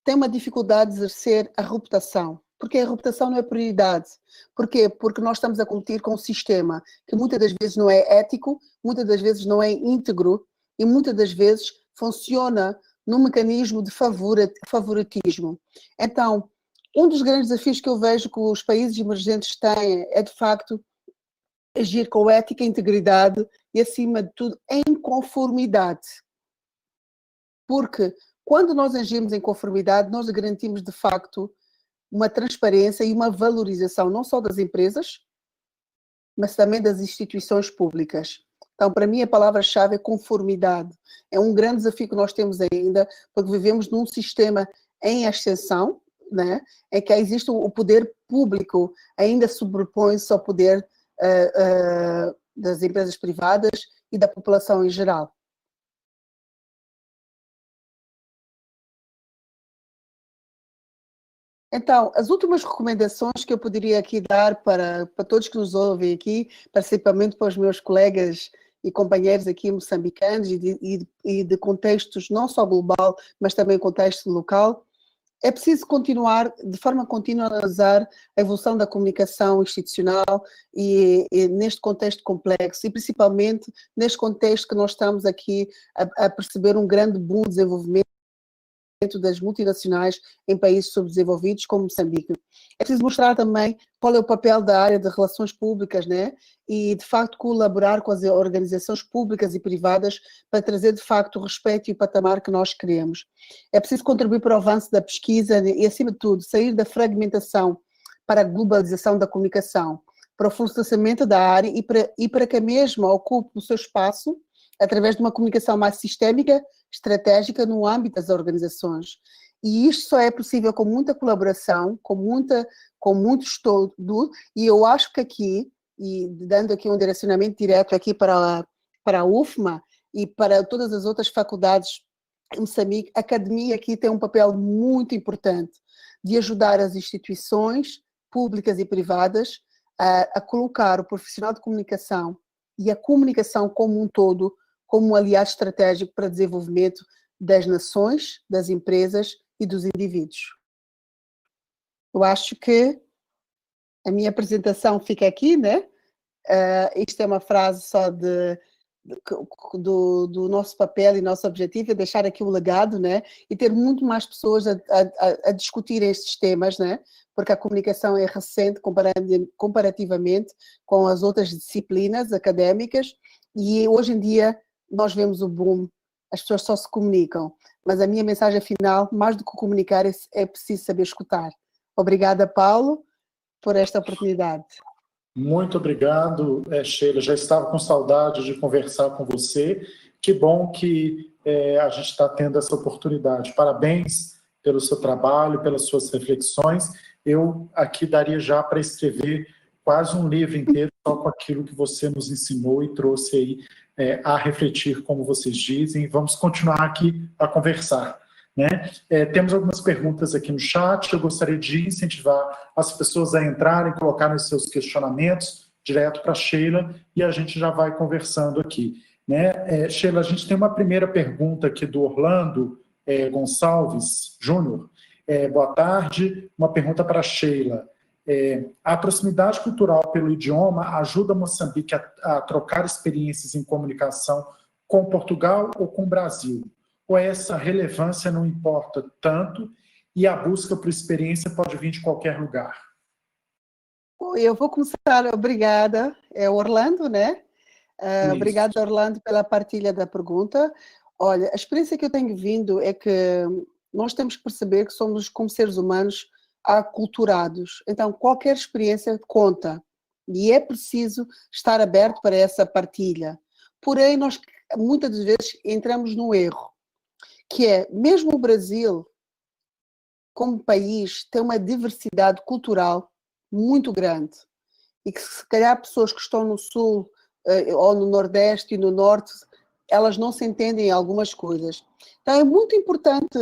têm uma dificuldade de exercer a reputação, porque a reputação não é prioridade. Por quê? Porque nós estamos a competir com um sistema que muitas das vezes não é ético, muitas das vezes não é íntegro e muitas das vezes funciona num mecanismo de favoritismo. Então, um dos grandes desafios que eu vejo que os países emergentes têm é, de facto, agir com ética, integridade e, acima de tudo, em conformidade. Porque quando nós agimos em conformidade, nós garantimos, de facto, uma transparência e uma valorização não só das empresas, mas também das instituições públicas. Então, para mim, a palavra-chave é conformidade. É um grande desafio que nós temos ainda, porque vivemos num sistema em ascensão, né, em que existe o poder público, ainda sobrepõe-se ao poder das empresas privadas e da população em geral. Então, as últimas recomendações que eu poderia aqui dar para todos que nos ouvem aqui, principalmente para os meus colegas e companheiros aqui moçambicanos e de contextos não só global, mas também contexto local, é preciso continuar, de forma contínua, a analisar a evolução da comunicação institucional e neste contexto complexo, e principalmente neste contexto que nós estamos aqui a perceber um grande boom de desenvolvimento das multinacionais em países subdesenvolvidos como Moçambique. É preciso mostrar também qual é o papel da área de relações públicas, né? E, de facto, colaborar com as organizações públicas e privadas para trazer, de facto, o respeito e o patamar que nós queremos. É preciso contribuir para o avanço da pesquisa e, acima de tudo, sair da fragmentação para a globalização da comunicação, para o fortalecimento da área e para que a mesma ocupe o seu espaço através de uma comunicação mais sistémica, estratégica no âmbito das organizações. E isto só é possível com muita colaboração, com muito estudo, e eu acho que aqui, e dando aqui um direcionamento direto aqui para a UFMA e para todas as outras faculdades em Moçambique, a academia aqui tem um papel muito importante de ajudar as instituições públicas e privadas a colocar o profissional de comunicação e a comunicação como um todo como um aliado estratégico para o desenvolvimento das nações, das empresas e dos indivíduos. Eu acho que a minha apresentação fica aqui, né? Isto é uma frase só do nosso papel e nosso objetivo, é deixar aqui um legado, né? E ter muito mais pessoas a discutir estes temas, né? Porque a comunicação é recente comparativamente com as outras disciplinas académicas, e hoje em dia nós vemos o boom, as pessoas só se comunicam, mas a minha mensagem final, mais do que comunicar, é preciso saber escutar. Obrigada, Paulo, por esta oportunidade. Muito obrigado, Sheila. Já estava com saudade de conversar com você. Que bom que a gente está tendo essa oportunidade. Parabéns pelo seu trabalho, pelas suas reflexões. Eu aqui daria já para escrever quase um livro inteiro só com aquilo que você nos ensinou e trouxe aí a refletir, como vocês dizem. Vamos continuar aqui a conversar, né? Temos algumas perguntas aqui no chat. Eu gostaria de incentivar as pessoas a entrarem, colocarem os seus questionamentos direto para a Sheila e a gente já vai conversando aqui, né? Sheila, a gente tem uma primeira pergunta aqui do Orlando Gonçalves Júnior. Boa tarde, uma pergunta para a Sheila. A proximidade cultural pelo idioma ajuda Moçambique a trocar experiências em comunicação com Portugal ou com o Brasil? Ou essa relevância não importa tanto e a busca por experiência pode vir de qualquer lugar? Eu vou começar, obrigada. É o Orlando, né? Obrigada, Orlando, pela partilha da pergunta. Olha, a experiência que eu tenho vindo é que nós temos que perceber que somos, como seres humanos, aculturados. Então, qualquer experiência conta. E é preciso estar aberto para essa partilha. Porém, nós, muitas das vezes, entramos num erro, que é, mesmo o Brasil, como país, tem uma diversidade cultural muito grande. E que, se calhar, pessoas que estão no Sul, ou no Nordeste e no Norte, elas não se entendem em algumas coisas. Então, é muito importante,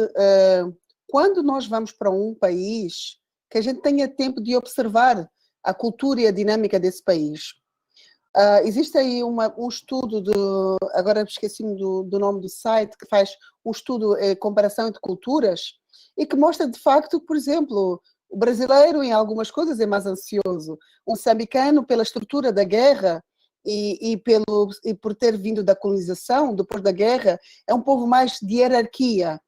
quando nós vamos para um país, que a gente tenha tempo de observar a cultura e a dinâmica desse país. Existe aí um estudo, agora esqueci-me do nome do site, que faz um estudo, comparação entre culturas, e que mostra, de facto, por exemplo, o brasileiro em algumas coisas é mais ansioso, o moçambicano, pela estrutura da guerra e por ter vindo da colonização, depois da guerra, é um povo mais de hierarquia,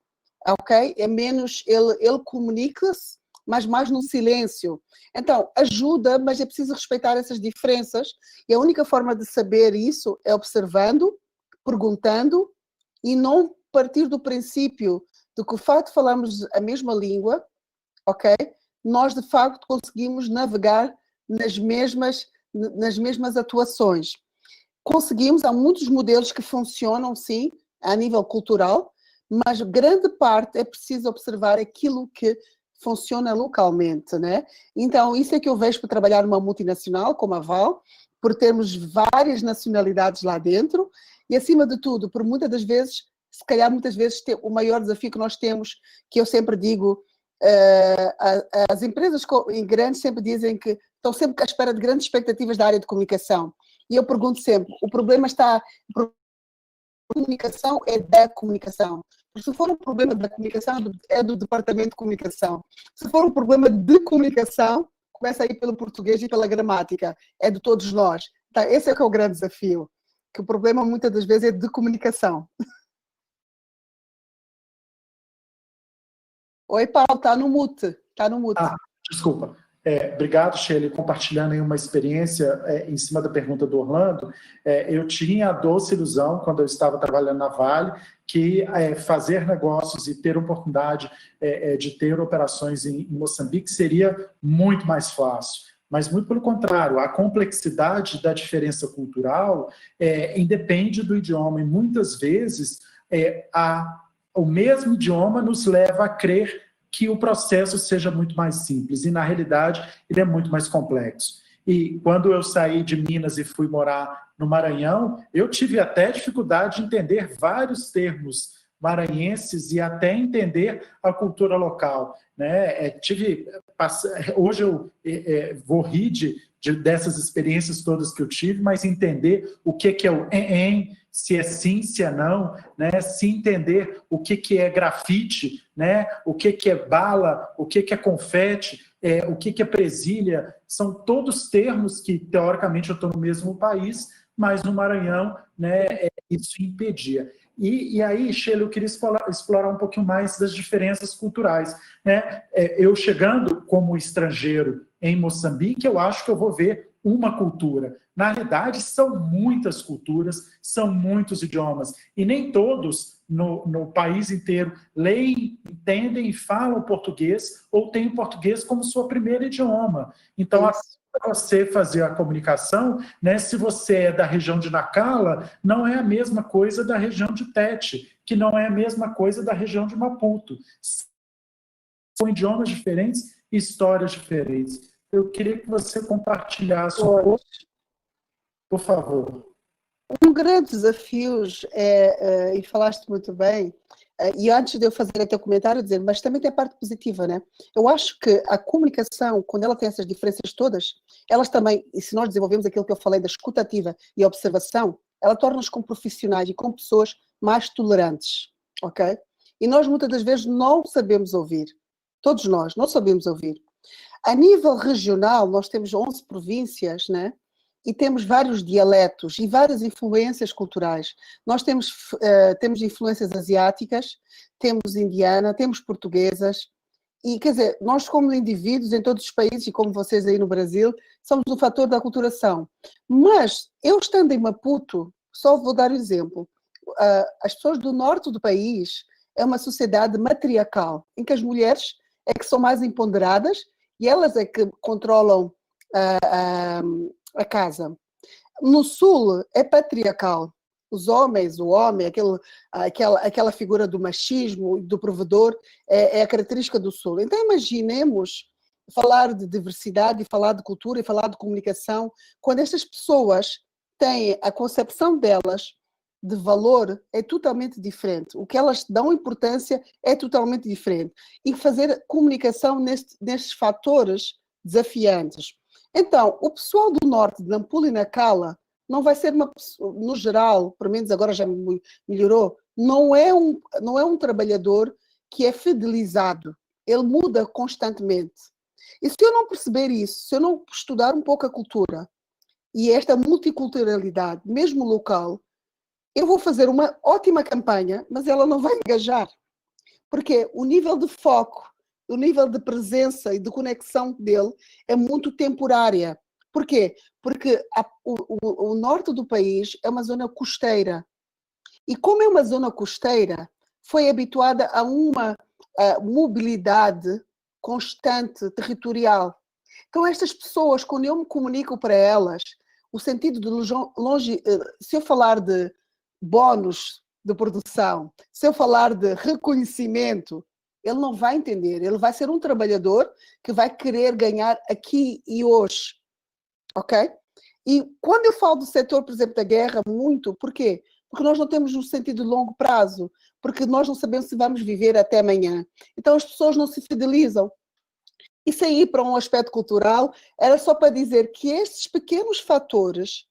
ok? É menos, ele comunica-se, mas mais no silêncio. Então, ajuda, mas é preciso respeitar essas diferenças, e a única forma de saber isso é observando, perguntando, e não partir do princípio de que o facto de falarmos a mesma língua, ok? Nós, de facto, conseguimos navegar nas mesmas atuações. Conseguimos, há muitos modelos que funcionam, sim, a nível cultural, mas grande parte é preciso observar aquilo que funciona localmente, né? Então, isso é que eu vejo para trabalhar numa multinacional como a Val, por termos várias nacionalidades lá dentro e, acima de tudo, por muitas das vezes, se calhar muitas vezes o maior desafio que nós temos, que eu sempre digo, as empresas grandes sempre dizem que estão sempre à espera de grandes expectativas da área de comunicação. E eu pergunto sempre, o problema está... A comunicação é da comunicação. Se for um problema da comunicação, é do departamento de comunicação. Se for um problema de comunicação, começa aí pelo português e pela gramática. É de todos nós. Então, esse é que é o grande desafio. Que o problema, muitas das vezes, é de comunicação. Oi, Paulo, está no mute. Está no mute. Desculpa. Obrigado, Sheila, compartilhando aí uma experiência em cima da pergunta do Orlando. Eu tinha a doce ilusão, quando eu estava trabalhando na Vale, que fazer negócios e ter oportunidade de ter operações em Moçambique seria muito mais fácil. Mas, muito pelo contrário, a complexidade da diferença cultural independe do idioma. E, muitas vezes, o mesmo idioma nos leva a crer que o processo seja muito mais simples, e na realidade ele é muito mais complexo. E quando eu saí de Minas e fui morar no Maranhão, eu tive até dificuldade de entender vários termos maranhenses e até entender a cultura local, né? Hoje eu vou rir dessas experiências todas que eu tive, mas entender o que é o se é sim, se é não, né? Se entender o que é grafite, né? O que é bala, o que é confete, o que é presilha, são todos termos que, teoricamente, eu estou no mesmo país, mas no Maranhão, né, isso impedia. E aí, Sheila, eu queria explorar um pouquinho mais das diferenças culturais, né? Eu chegando como estrangeiro em Moçambique, eu acho que eu vou ver uma cultura. Na realidade, são muitas culturas, são muitos idiomas, e nem todos no país inteiro leem, entendem e falam português, ou têm o português como sua primeira idioma. Então, para você fazer a comunicação, né, se você é da região de Nacala, não é a mesma coisa da região de Tete, que não é a mesma coisa da região de Maputo. São idiomas diferentes e histórias diferentes. Eu queria que você compartilhasse um pouco, por favor. Um grande desafio, e falaste muito bem, e antes de eu fazer o teu comentário, dizer, mas também tem a parte positiva, né? Eu acho que a comunicação, quando ela tem essas diferenças todas, elas também, e se nós desenvolvemos aquilo que eu falei da escutativa e a observação, ela torna-nos como profissionais e como pessoas mais tolerantes, ok? E nós muitas das vezes não sabemos ouvir. Todos nós não sabemos ouvir. A nível regional, nós temos 11 províncias, né? E temos vários dialetos e várias influências culturais. Nós temos influências asiáticas, temos indiana, temos portuguesas, e quer dizer, nós como indivíduos em todos os países, e como vocês aí no Brasil, somos um fator da aculturação. Mas, eu estando em Maputo, só vou dar um exemplo, as pessoas do norte do país é uma sociedade matriarcal, em que as mulheres é que são mais empoderadas, e elas é que controlam a casa. No sul é patriarcal. Os homens, o homem, aquela figura do machismo, do provedor, é a característica do sul. Então imaginemos falar de diversidade, falar de cultura e falar de comunicação, quando estas pessoas têm a concepção delas de valor é totalmente diferente. O que elas dão importância é totalmente diferente. E fazer comunicação nestes fatores desafiantes. Então, o pessoal do norte, de Nampula e Nacala, não vai ser no geral, pelo menos agora já melhorou, não é um trabalhador que é fidelizado. Ele muda constantemente. E se eu não perceber isso, se eu não estudar um pouco a cultura e esta multiculturalidade, mesmo local, eu vou fazer uma ótima campanha, mas ela não vai engajar. Porque o nível de foco, o nível de presença e de conexão dele é muito temporária. Por quê? Porque o norte do país é uma zona costeira. E como é uma zona costeira, foi habituada a uma mobilidade constante, territorial. Então estas pessoas, quando eu me comunico para elas, o sentido de se eu falar de bónus de produção, se eu falar de reconhecimento, ele não vai entender, ele vai ser um trabalhador que vai querer ganhar aqui e hoje, ok? E quando eu falo do setor, por exemplo, da guerra, muito, por quê? Porque nós não temos um sentido de longo prazo, porque nós não sabemos se vamos viver até amanhã. Então as pessoas não se fidelizam. Isso aí, para um aspecto cultural, era só para dizer que estes pequenos fatores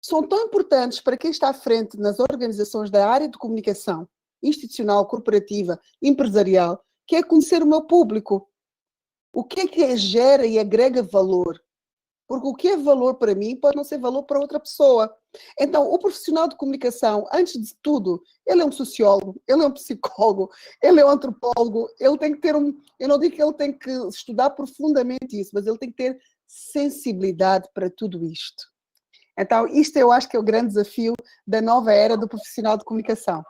são tão importantes para quem está à frente nas organizações da área de comunicação institucional, corporativa, empresarial, que é conhecer o meu público. O que é que gera e agrega valor? Porque o que é valor para mim pode não ser valor para outra pessoa. Então, o profissional de comunicação, antes de tudo, ele é um sociólogo, ele é um psicólogo, ele é um antropólogo, ele tem que ter eu não digo que ele tem que estudar profundamente isso, mas ele tem que ter sensibilidade para tudo isto. Então, isto eu acho que é o grande desafio da nova era do profissional de comunicação.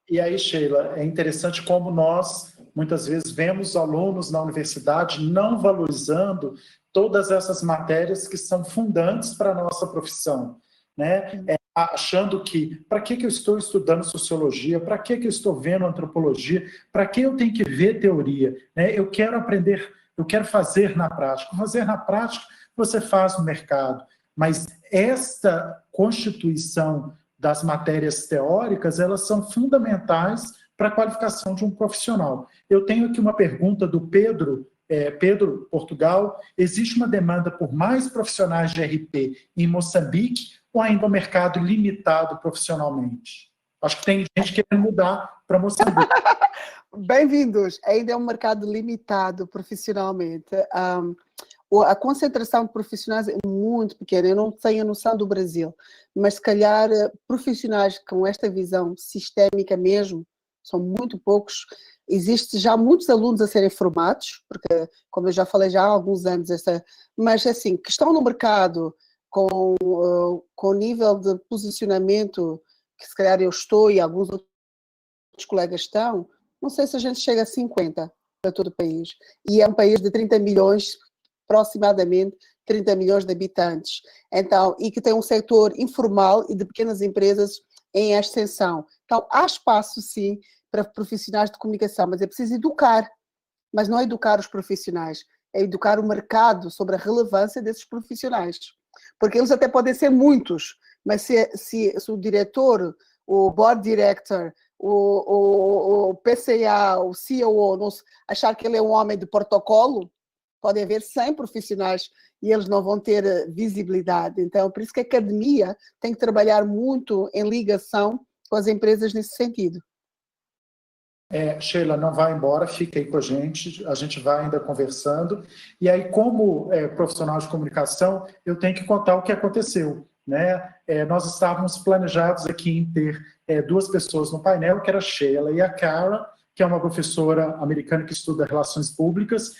E aí, Sheila, é interessante como nós, muitas vezes, vemos alunos na universidade não valorizando todas essas matérias que são fundantes para a nossa profissão, né? achando que, para que eu estou estudando sociologia, para que eu estou vendo antropologia, para que eu tenho que ver teoria, né? Eu quero aprender, eu quero fazer na prática. Fazer na prática, você faz no mercado, mas esta constituição das matérias teóricas, elas são fundamentais para a qualificação de um profissional. Eu tenho aqui uma pergunta do Pedro Portugal: existe uma demanda por mais profissionais de RP em Moçambique ou ainda um mercado limitado profissionalmente? Acho que tem gente querendo mudar para Moçambique. Bem-vindos. Ainda é um mercado limitado profissionalmente. A concentração de profissionais é muito pequena. Eu não tenho a noção do Brasil, mas se calhar profissionais com esta visão sistémica mesmo, são muito poucos. Existem já muitos alunos a serem formados, porque, como eu já falei já há alguns anos, mas assim, que estão no mercado com nível de posicionamento que se calhar eu estou e alguns outros colegas estão, não sei se a gente chega a 50 para todo o país. E é um país de 30 milhões, aproximadamente 30 milhões de habitantes. Então, e que tem um setor informal e de pequenas empresas em ascensão. Então, há espaço, sim, para profissionais de comunicação, mas é preciso educar. Mas não é educar os profissionais, é educar o mercado sobre a relevância desses profissionais. Porque eles até podem ser muitos, mas se o diretor, o board director, o PCA, o COO, achar que ele é um homem de protocolo, pode haver 100 profissionais e eles não vão ter visibilidade. Então, por isso que a academia tem que trabalhar muito em ligação com as empresas nesse sentido. Sheila, não vai embora, fica aí com a gente vai ainda conversando. E aí, como profissional de comunicação, eu tenho que contar o que aconteceu, né? Nós estávamos planejados aqui em ter duas pessoas no painel, que era a Sheila e a Cara, que é uma professora americana que estuda relações públicas.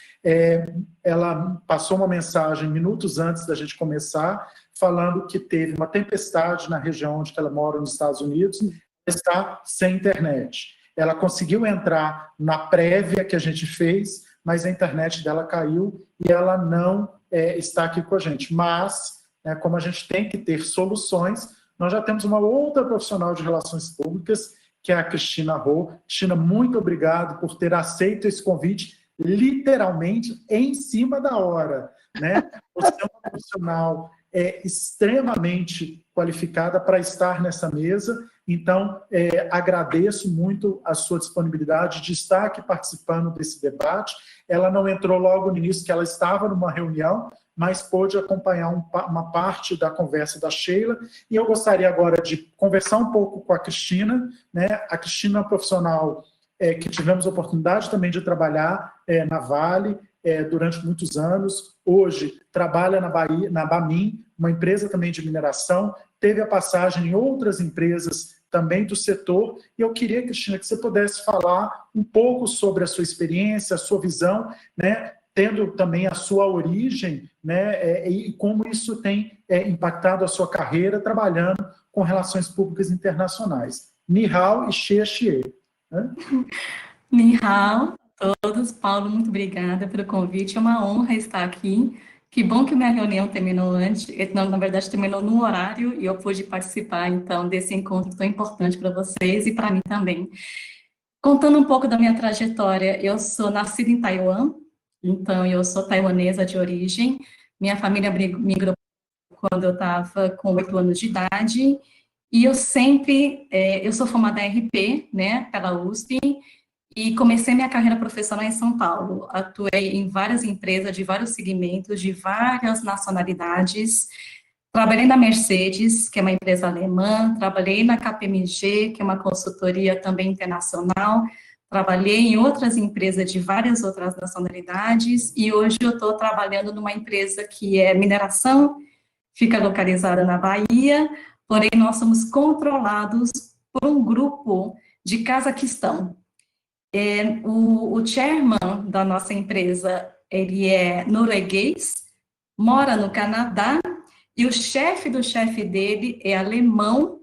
Ela passou uma mensagem minutos antes da gente começar, falando que teve uma tempestade na região onde ela mora, nos Estados Unidos, está sem internet. Ela conseguiu entrar na prévia que a gente fez, mas a internet dela caiu e ela não está aqui com a gente. Mas, como a gente tem que ter soluções, nós já temos uma outra profissional de relações públicas, que é a Cristina Rô. Cristina, muito obrigado por ter aceito esse convite, literalmente em cima da hora, né? Você é uma profissional extremamente qualificada para estar nessa mesa, então agradeço muito a sua disponibilidade de estar aqui participando desse debate. Ela não entrou logo no início, que ela estava numa reunião, mas pôde acompanhar uma parte da conversa da Sheila, e eu gostaria agora de conversar um pouco com a Cristina, né? A Cristina é uma profissional que tivemos a oportunidade também de trabalhar na Vale durante muitos anos. Hoje trabalha na Bamin, uma empresa também de mineração, teve a passagem em outras empresas também do setor, e eu queria, Cristina, que você pudesse falar um pouco sobre a sua experiência, a sua visão, né, tendo também a sua origem, né, e como isso tem impactado a sua carreira trabalhando com relações públicas internacionais. Ni hao e xie xie. Né? Ni hao a todos. Paulo, muito obrigada pelo convite. É uma honra estar aqui. Que bom que minha reunião terminou antes, não, na verdade terminou no horário, e eu pude participar, então, desse encontro tão importante para vocês e para mim também. Contando um pouco da minha trajetória, eu sou nascida em Taiwan, então eu sou taiwanesa de origem. Minha família migrou quando eu estava com 8 anos de idade, e eu sempre, eu sou formada em RP, né, pela USP, e comecei minha carreira profissional em São Paulo. Atuei em várias empresas de vários segmentos, de várias nacionalidades. Trabalhei na Mercedes, que é uma empresa alemã. Trabalhei na KPMG, que é uma consultoria também internacional. Trabalhei em outras empresas de várias outras nacionalidades. E hoje eu estou trabalhando numa empresa que é mineração, fica localizada na Bahia, porém nós somos controlados por um grupo de Cazaquistão. O chairman da nossa empresa, ele é norueguês, mora no Canadá, e o chefe do chefe dele é alemão.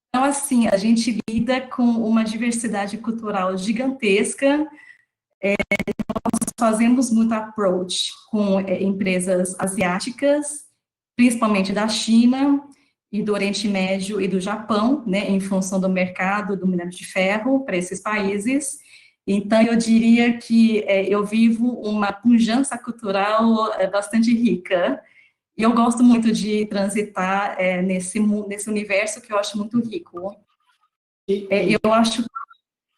Então, assim, a gente lida com uma diversidade cultural gigantesca. Nós fazemos muito approach com empresas asiáticas, principalmente da China, e do Oriente Médio e do Japão, né, em função do mercado do minério de ferro para esses países. Então, eu diria que eu vivo uma pujança cultural bastante rica, e eu gosto muito de transitar nesse universo que eu acho muito rico. Eu acho,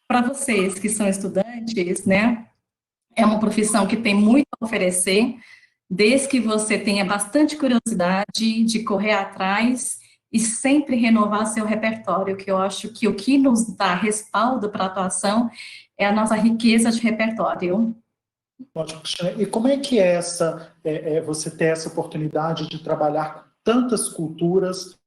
para vocês que são estudantes, né, é uma profissão que tem muito a oferecer, desde que você tenha bastante curiosidade de correr atrás e sempre renovar seu repertório, que eu acho que o que nos dá respaldo para a atuação é a nossa riqueza de repertório. Ótimo, Cristina. E como é que é você ter essa oportunidade de trabalhar com tantas culturas,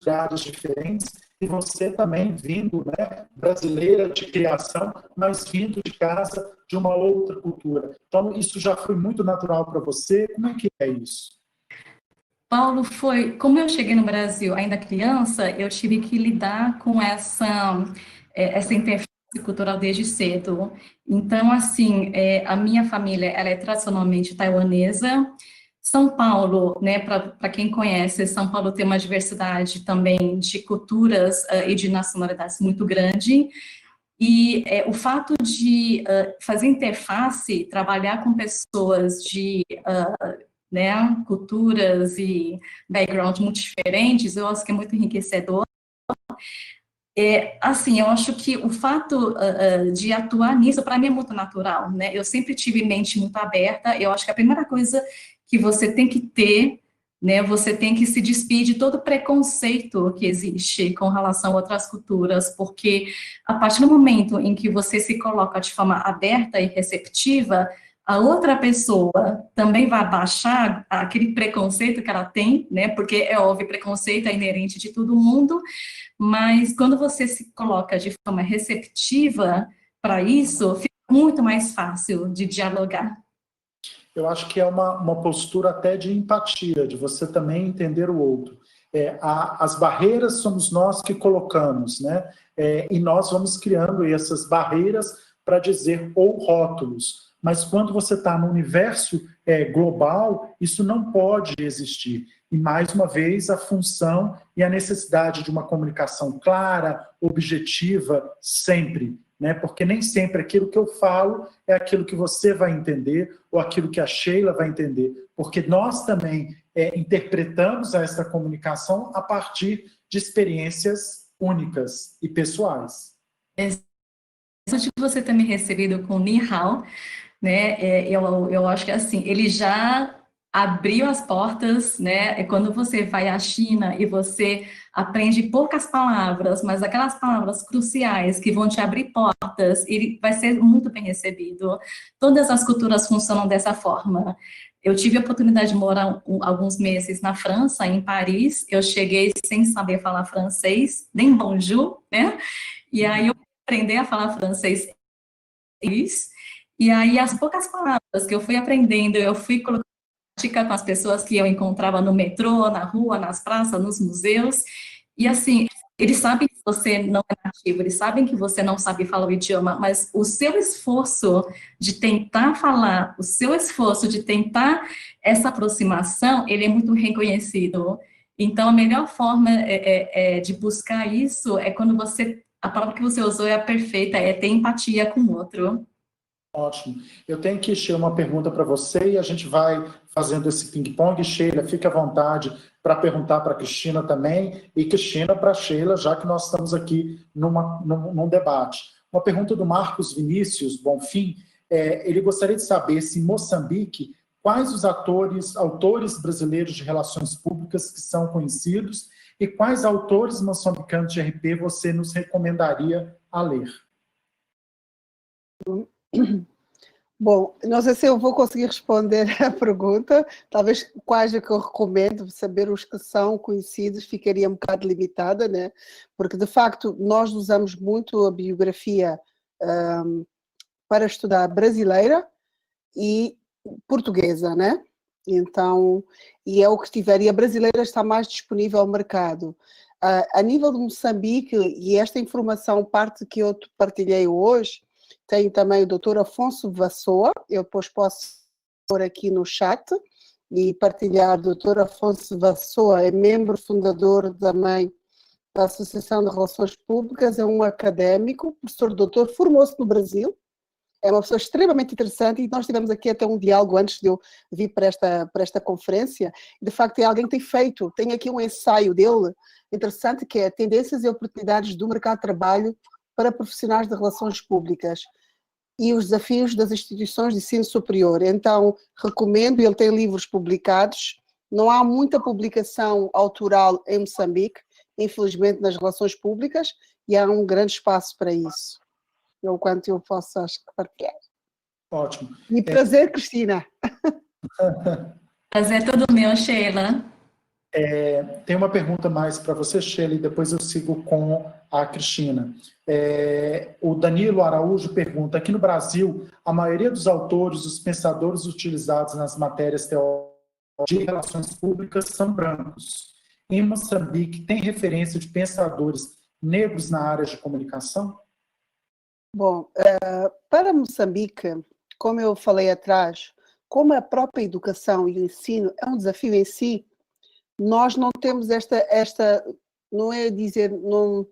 áreas diferentes, e você também vindo, né, brasileira de criação, mas vindo de casa de uma outra cultura. Então, isso já foi muito natural para você? Como é que é isso? Paulo, como eu cheguei no Brasil ainda criança, eu tive que lidar com essa interface cultural desde cedo. Então, assim, a minha família, ela é tradicionalmente taiwanesa. São Paulo, né, para quem conhece, São Paulo tem uma diversidade também de culturas e de nacionalidades muito grande. E o fato de fazer interface, trabalhar com pessoas de né, culturas e backgrounds muito diferentes, eu acho que é muito enriquecedor. Assim, eu acho que o fato de atuar nisso, para mim, é muito natural, né? Eu sempre tive mente muito aberta. Eu acho que a primeira coisa que você tem que ter, né, você tem que se despir de todo preconceito que existe com relação a outras culturas, porque a partir do momento em que você se coloca de forma aberta e receptiva, a outra pessoa também vai baixar aquele preconceito que ela tem, né, porque é óbvio, preconceito é inerente de todo mundo, mas quando você se coloca de forma receptiva para isso, fica muito mais fácil de dialogar. Eu acho que é uma postura até de empatia, de você também entender o outro. As barreiras somos nós que colocamos, né? E nós vamos criando essas barreiras para dizer ou rótulos. Mas quando você está no universo global, isso não pode existir. E, mais uma vez, a função e a necessidade de uma comunicação clara, objetiva, sempre. Né? Porque nem sempre aquilo que eu falo é aquilo que você vai entender ou aquilo que a Sheila vai entender. Porque nós também interpretamos essa comunicação a partir de experiências únicas e pessoais. De você ter me recebido com o Ni Hao, né, eu acho que assim, ele já abriu as portas, né, quando você vai à China e você aprende poucas palavras, mas aquelas palavras cruciais que vão te abrir portas, ele vai ser muito bem recebido. Todas as culturas funcionam dessa forma. Eu tive a oportunidade de morar alguns meses na França, em Paris, eu cheguei sem saber falar francês, nem bonjour, né, e aí eu aprendi a falar francês, e aí as poucas palavras que eu fui aprendendo, eu fui colocando com as pessoas que eu encontrava no metrô, na rua, nas praças, nos museus, e assim, eles sabem que você não é nativo, eles sabem que você não sabe falar o idioma, mas o seu esforço de tentar falar, o seu esforço de tentar essa aproximação, ele é muito reconhecido. Então, a melhor forma de buscar isso é quando a palavra que você usou é a perfeita, é ter empatia com o outro. Ótimo. Eu tenho aqui, Sheila, uma pergunta para você e a gente vai fazendo esse ping-pong. Sheila, fique à vontade para perguntar para a Cristina também e Cristina para a Sheila, já que nós estamos aqui num debate. Uma pergunta do Marcos Vinícius Bonfim. Ele gostaria de saber se em Moçambique, quais os autores brasileiros de relações públicas que são conhecidos e quais autores moçambicanos de RP você nos recomendaria a ler? Bom, não sei se eu vou conseguir responder a pergunta, talvez quais é que eu recomendo, saber os que são conhecidos ficaria um bocado limitada, né? Porque de facto nós usamos muito a biografia para estudar brasileira e portuguesa, né? Então, e é o que tiver, e a brasileira está mais disponível ao mercado. A nível de Moçambique, e esta informação, parte que eu partilhei hoje, tem também o Dr. Afonso Vassoa, eu depois posso pôr aqui no chat, e partilhar. Dr. Afonso Vassoa é membro fundador também da Associação de Relações Públicas, é um académico, professor doutor, formou-se no Brasil, é uma pessoa extremamente interessante e nós tivemos aqui até um diálogo antes de eu vir para esta conferência. De facto, é alguém que tem aqui um ensaio dele interessante, que é Tendências e Oportunidades do Mercado de Trabalho para Profissionais de Relações Públicas e os Desafios das Instituições de Ensino Superior. Então, recomendo, ele tem livros publicados, não há muita publicação autoral em Moçambique, infelizmente, nas relações públicas, e há um grande espaço para isso. É o quanto eu posso, acho que, partilhar. Ótimo. E prazer, Cristina. Prazer é todo meu, Sheila. Tem uma pergunta mais para você, Sheila, e depois eu sigo com a Cristina. O Danilo Araújo pergunta, aqui no Brasil, a maioria dos autores, os pensadores utilizados nas matérias teóricas de relações públicas são brancos. Em Moçambique, tem referência de pensadores negros na área de comunicação? Bom, para Moçambique, como eu falei atrás, como a própria educação e o ensino é um desafio em si, nós não temos não é dizer, não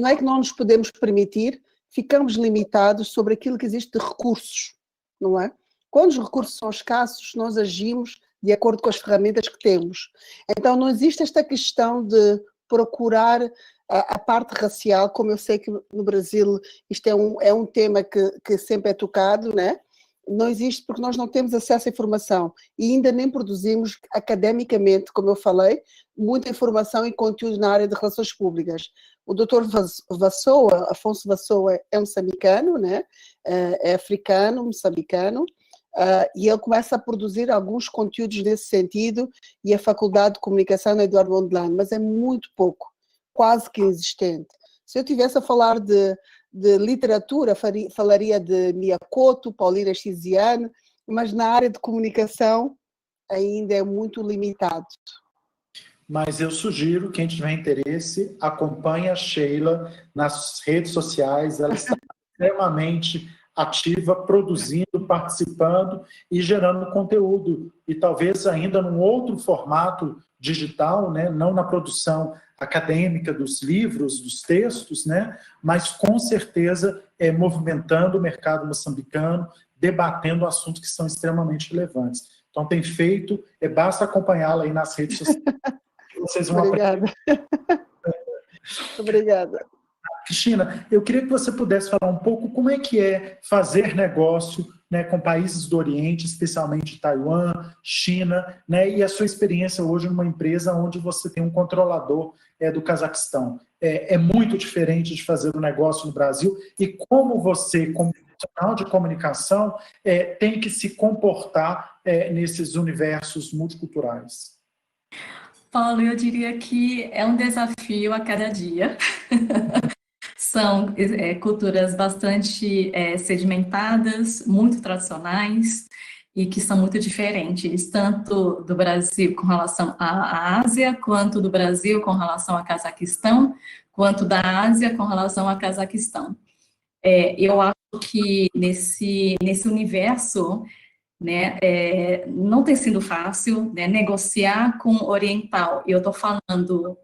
é que não nos podemos permitir, ficamos limitados sobre aquilo que existe de recursos, não é? Quando os recursos são escassos, nós agimos de acordo com as ferramentas que temos. Então não existe esta questão de procurar a parte racial, como eu sei que no Brasil isto é um tema que sempre é tocado, né? Não existe porque nós não temos acesso à informação e ainda nem produzimos academicamente, como eu falei, muita informação e conteúdo na área de relações públicas. O Dr. Vassoa, Afonso Vassoa, é moçambicano, né? É africano, moçambicano, e ele começa a produzir alguns conteúdos nesse sentido e a Faculdade de Comunicação na Eduardo Mondlane, mas é muito pouco, quase que inexistente. Se eu tivesse a falar de literatura, falaria de Miyakoto, Paulina Chiziane, mas na área de comunicação ainda é muito limitado. Mas eu sugiro, quem tiver interesse, acompanhe a Sheila nas redes sociais, ela está extremamente ativa, produzindo, participando e gerando conteúdo, e talvez ainda num outro formato digital, né? Não na produção acadêmica dos livros, dos textos, né? Mas com certeza movimentando o mercado moçambicano, debatendo assuntos que são extremamente relevantes. Então tem feito, basta acompanhá-la aí nas redes sociais. Vocês vão Obrigada. Obrigada. Cristina, eu queria que você pudesse falar um pouco como é que é fazer negócio, né, com países do Oriente, especialmente Taiwan, China, né, e a sua experiência hoje numa empresa onde você tem um controlador do Cazaquistão. É muito diferente de fazer um negócio no Brasil e como você, como profissional de comunicação, tem que se comportar nesses universos multiculturais. Paulo, eu diria que é um desafio a cada dia. São culturas bastante sedimentadas, muito tradicionais e que são muito diferentes, tanto do Brasil com relação à Ásia, quanto do Brasil com relação ao Cazaquistão, quanto da Ásia com relação ao Cazaquistão. Eu acho que nesse universo, né, não tem sido fácil, né, negociar com o oriental. Eu estou falando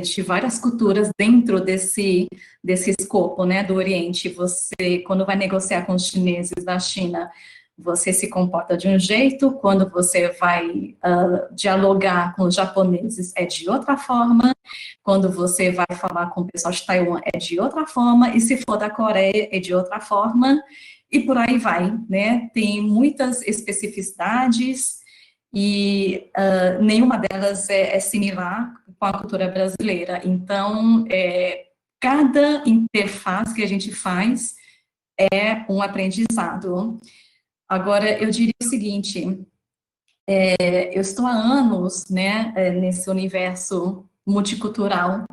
de várias culturas dentro desse escopo, né, do Oriente. Você, quando vai negociar com os chineses da China, você se comporta de um jeito, quando você vai dialogar com os japoneses é de outra forma, quando você vai falar com o pessoal de Taiwan é de outra forma, e se for da Coreia é de outra forma, e por aí vai, né? Tem muitas especificidades e nenhuma delas é similar com a cultura brasileira. Então, cada interface que a gente faz é um aprendizado. Agora, eu diria o seguinte, eu estou há anos, né, nesse universo multicultural,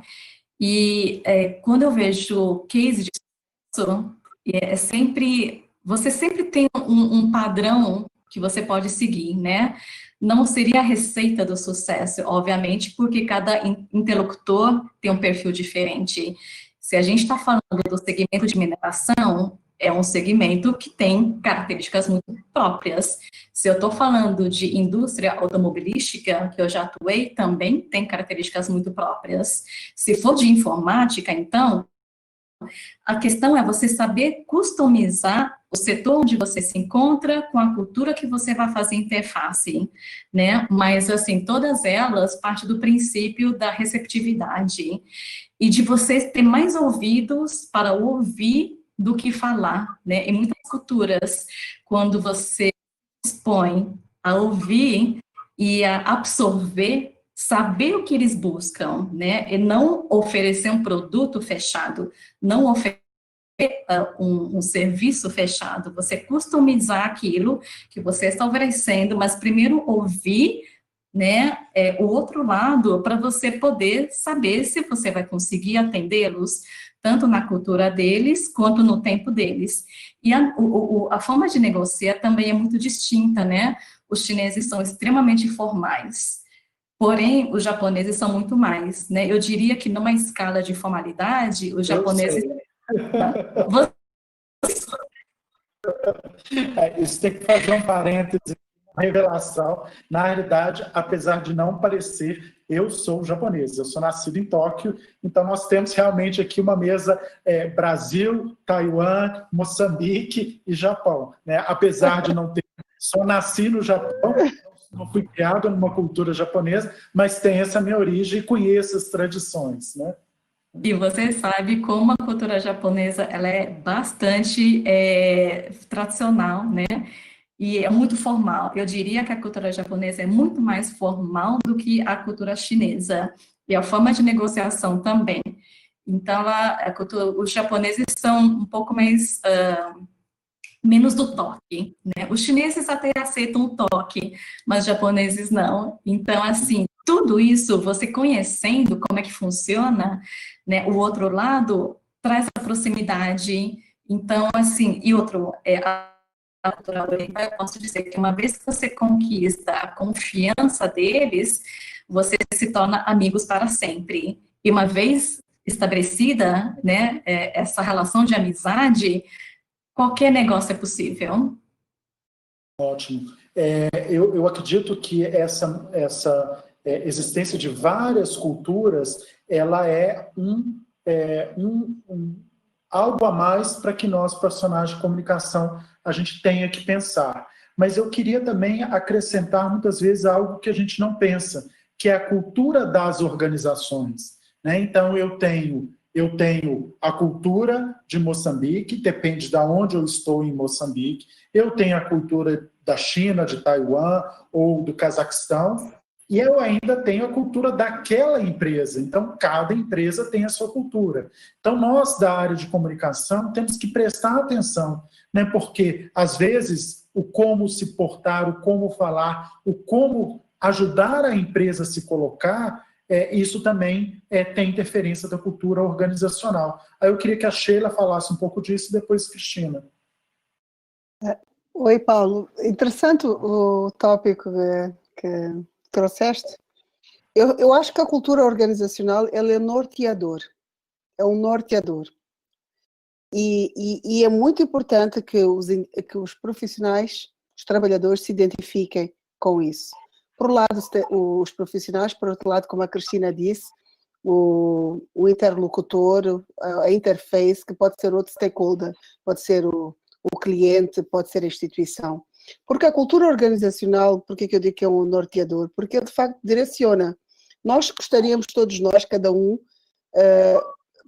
e quando eu vejo case de sucesso, você sempre tem um padrão que você pode seguir, né? Não seria a receita do sucesso, obviamente, porque cada interlocutor tem um perfil diferente. Se a gente está falando do segmento de mineração, é um segmento que tem características muito próprias. Se eu estou falando de indústria automobilística, que eu já atuei, também tem características muito próprias. Se for de informática, então, a questão é você saber customizar o setor onde você se encontra com a cultura que você vai fazer interface, né? Mas, assim, todas elas partem do princípio da receptividade e de você ter mais ouvidos para ouvir do que falar, né? Em muitas culturas, quando você expõe a ouvir e a absorver, saber o que eles buscam, né? E não oferecer um produto fechado, não oferecer um serviço fechado, você customizar aquilo que você está oferecendo, mas primeiro ouvir, né, o outro lado, para você poder saber se você vai conseguir atendê-los, tanto na cultura deles, quanto no tempo deles. E a forma de negociar também é muito distinta, né? Os chineses são extremamente formais, porém, os japoneses são muito mais, né? Eu diria que numa escala de formalidade, os japoneses... Isso tem que fazer um parêntese, uma revelação. Na realidade, apesar de não parecer, eu sou japonês, eu sou nascido em Tóquio, então nós temos realmente aqui uma mesa Brasil, Taiwan, Moçambique e Japão, né? Apesar de não ter, só nasci no Japão, não fui criado numa cultura japonesa, mas tem essa minha origem e conheço as tradições, né? E você sabe como a cultura japonesa ela é bastante tradicional, né? E é muito formal. Eu diria que a cultura japonesa é muito mais formal do que a cultura chinesa. E a forma de negociação também. Então, os japoneses são um pouco mais... menos do toque, né? Os chineses até aceitam o toque, mas os japoneses não. Então, assim, tudo isso, você conhecendo como é que funciona, né, o outro lado, traz a proximidade. Então, assim, e outro, a cultura oriental, eu posso dizer que uma vez que você conquista a confiança deles, você se torna amigos para sempre. E uma vez estabelecida, né, essa relação de amizade, qualquer negócio é possível. Ótimo. Eu acredito que essa existência de várias culturas, ela é algo a mais para que nós, profissionais de comunicação, a gente tenha que pensar. Mas eu queria também acrescentar, muitas vezes, algo que a gente não pensa, que é a cultura das organizações, né? Então, eu tenho a cultura de Moçambique, depende de onde eu estou em Moçambique. Eu tenho a cultura da China, de Taiwan ou do Cazaquistão, e eu ainda tenho a cultura daquela empresa. Então, cada empresa tem a sua cultura. Então, nós da área de comunicação temos que prestar atenção, né? Porque, às vezes, o como se portar, o como falar, o como ajudar a empresa a se colocar, isso também tem interferência da cultura organizacional. Aí eu queria que a Sheila falasse um pouco disso, e depois Cristina. Oi, Paulo. Interessante o tópico que trouxeste. Eu acho que a cultura organizacional ela é norteador. É um norteador. E é muito importante que os profissionais, os trabalhadores, se identifiquem com isso. Por um lado, os profissionais, por outro lado, como a Cristina disse, o interlocutor, a interface, que pode ser outro stakeholder, pode ser o cliente, pode ser a instituição. Porque a cultura organizacional, por que eu digo que é um norteador? Porque ele, de facto, direciona. Nós gostaríamos, todos nós, cada um,